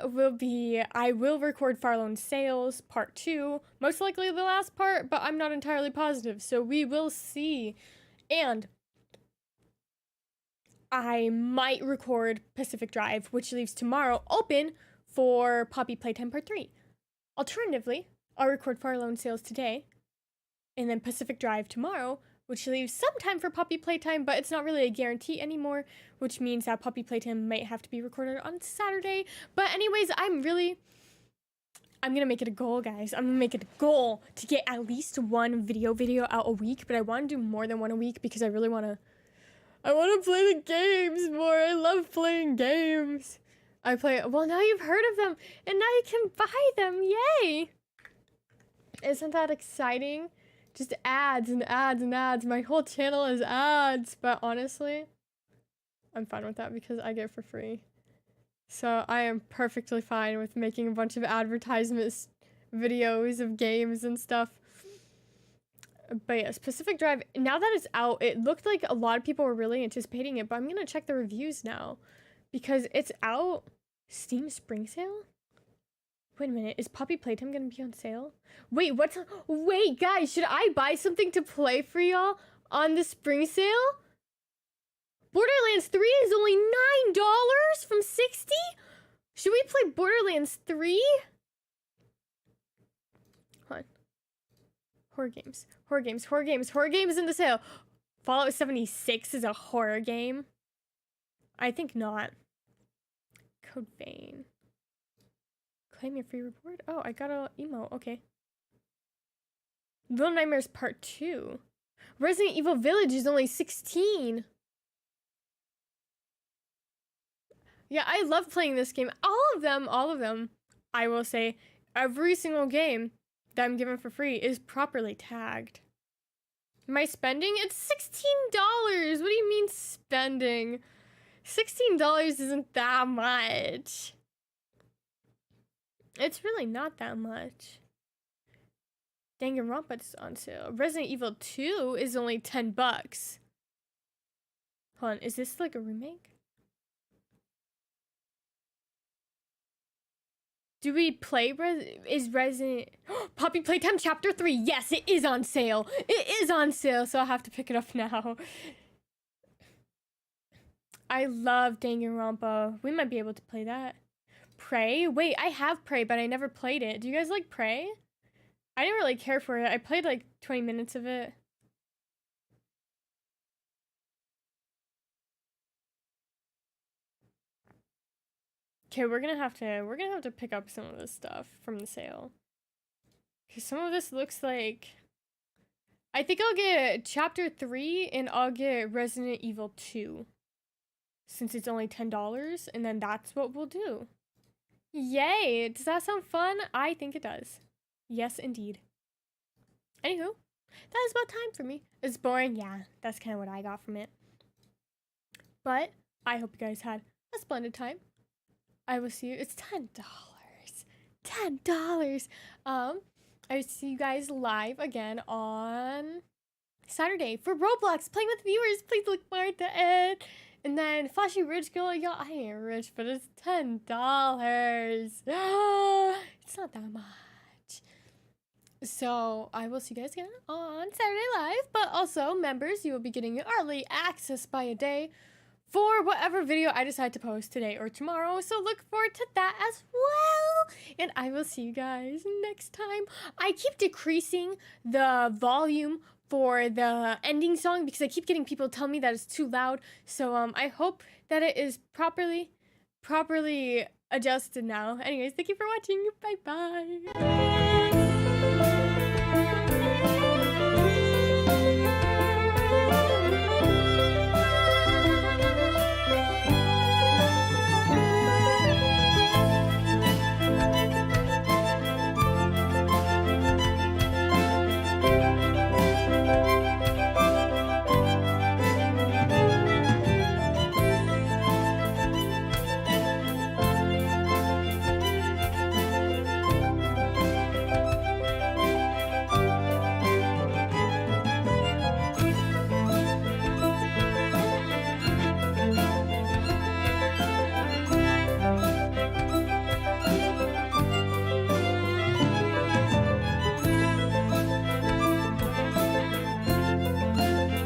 I will record Farloan Sales Part 2. Most likely the last part, but I'm not entirely positive, so we will see. And I might record Pacific Drive, which leaves tomorrow open for Poppy Playtime Part 3. Alternatively, I'll record Farloan Sales today, and then Pacific Drive tomorrow, which leaves some time for Poppy Playtime, but it's not really a guarantee anymore, which means that Poppy Playtime might have to be recorded on Saturday. But anyways, I'm gonna make it a goal, guys. I'm gonna make it a goal to get at least one video out a week, but I want to do more than one a week because I really want to play the games more. I love playing games. Well, now you've heard of them, and now you can buy them. Yay! Isn't that exciting? Just ads and ads and ads. My whole channel is ads. But honestly, I'm fine with that because I get it for free. So I am perfectly fine with making a bunch of advertisements, videos of games and stuff. But yeah, Specific Drive, now that it's out, it looked like a lot of people were really anticipating it, but I'm gonna check the reviews now. Because it's out. Steam Spring Sale? Wait a minute, is Poppy Playtime gonna be on sale? Wait, wait, guys, should I buy something to play for y'all on the spring sale? Borderlands 3 is only $9 from 60? Should we play Borderlands 3? Hold on. Horror games in the sale. Fallout 76 is a horror game? I think not. Code Vein. Claim your free reward? Oh, I got a emote. Okay. Little Nightmares Part 2. Resident Evil Village is only 16. Yeah, I love playing this game. All of them, I will say, every single game that I'm given for free is properly tagged. Am I spending? It's $16. What do you mean spending? $16 isn't that much. It's really not that much. Danganronpa's on sale. Resident Evil 2 is only $10. Hold on, is this like a remake? Do we play Resident Poppy Playtime Chapter 3? Yes, it is on sale. It is on sale, so I'll have to pick it up now. I love Danganronpa. We might be able to play that. Prey? Wait, I have Prey, but I never played it. Do you guys like Prey? I didn't really care for it. I played like 20 minutes of it. Okay, we're gonna have to pick up some of this stuff from the sale. Cause some of this looks like, I think I'll get Chapter 3 and I'll get Resident Evil 2. Since it's only $10, and then that's what we'll do. Yay! Does that sound fun? I think it does. Yes, indeed. Anywho, that is about time for me. It's boring, yeah. That's kind of what I got from it. But I hope you guys had a splendid time. I will see you. It's $10. $10. I will see you guys live again on Saturday for Roblox, playing with viewers. Please look forward at the end. And then Flashy Rich Girl, y'all, I ain't rich, but it's $10. It's not that much. So I will see you guys again on Saturday Live. But also, members, you will be getting early access by a day for whatever video I decide to post today or tomorrow. So look forward to that as well. And I will see you guys next time. I keep decreasing the volume for the ending song because I keep getting people tell me that it's too loud. So I hope that it is properly adjusted now. Anyways, thank you for watching. Bye bye.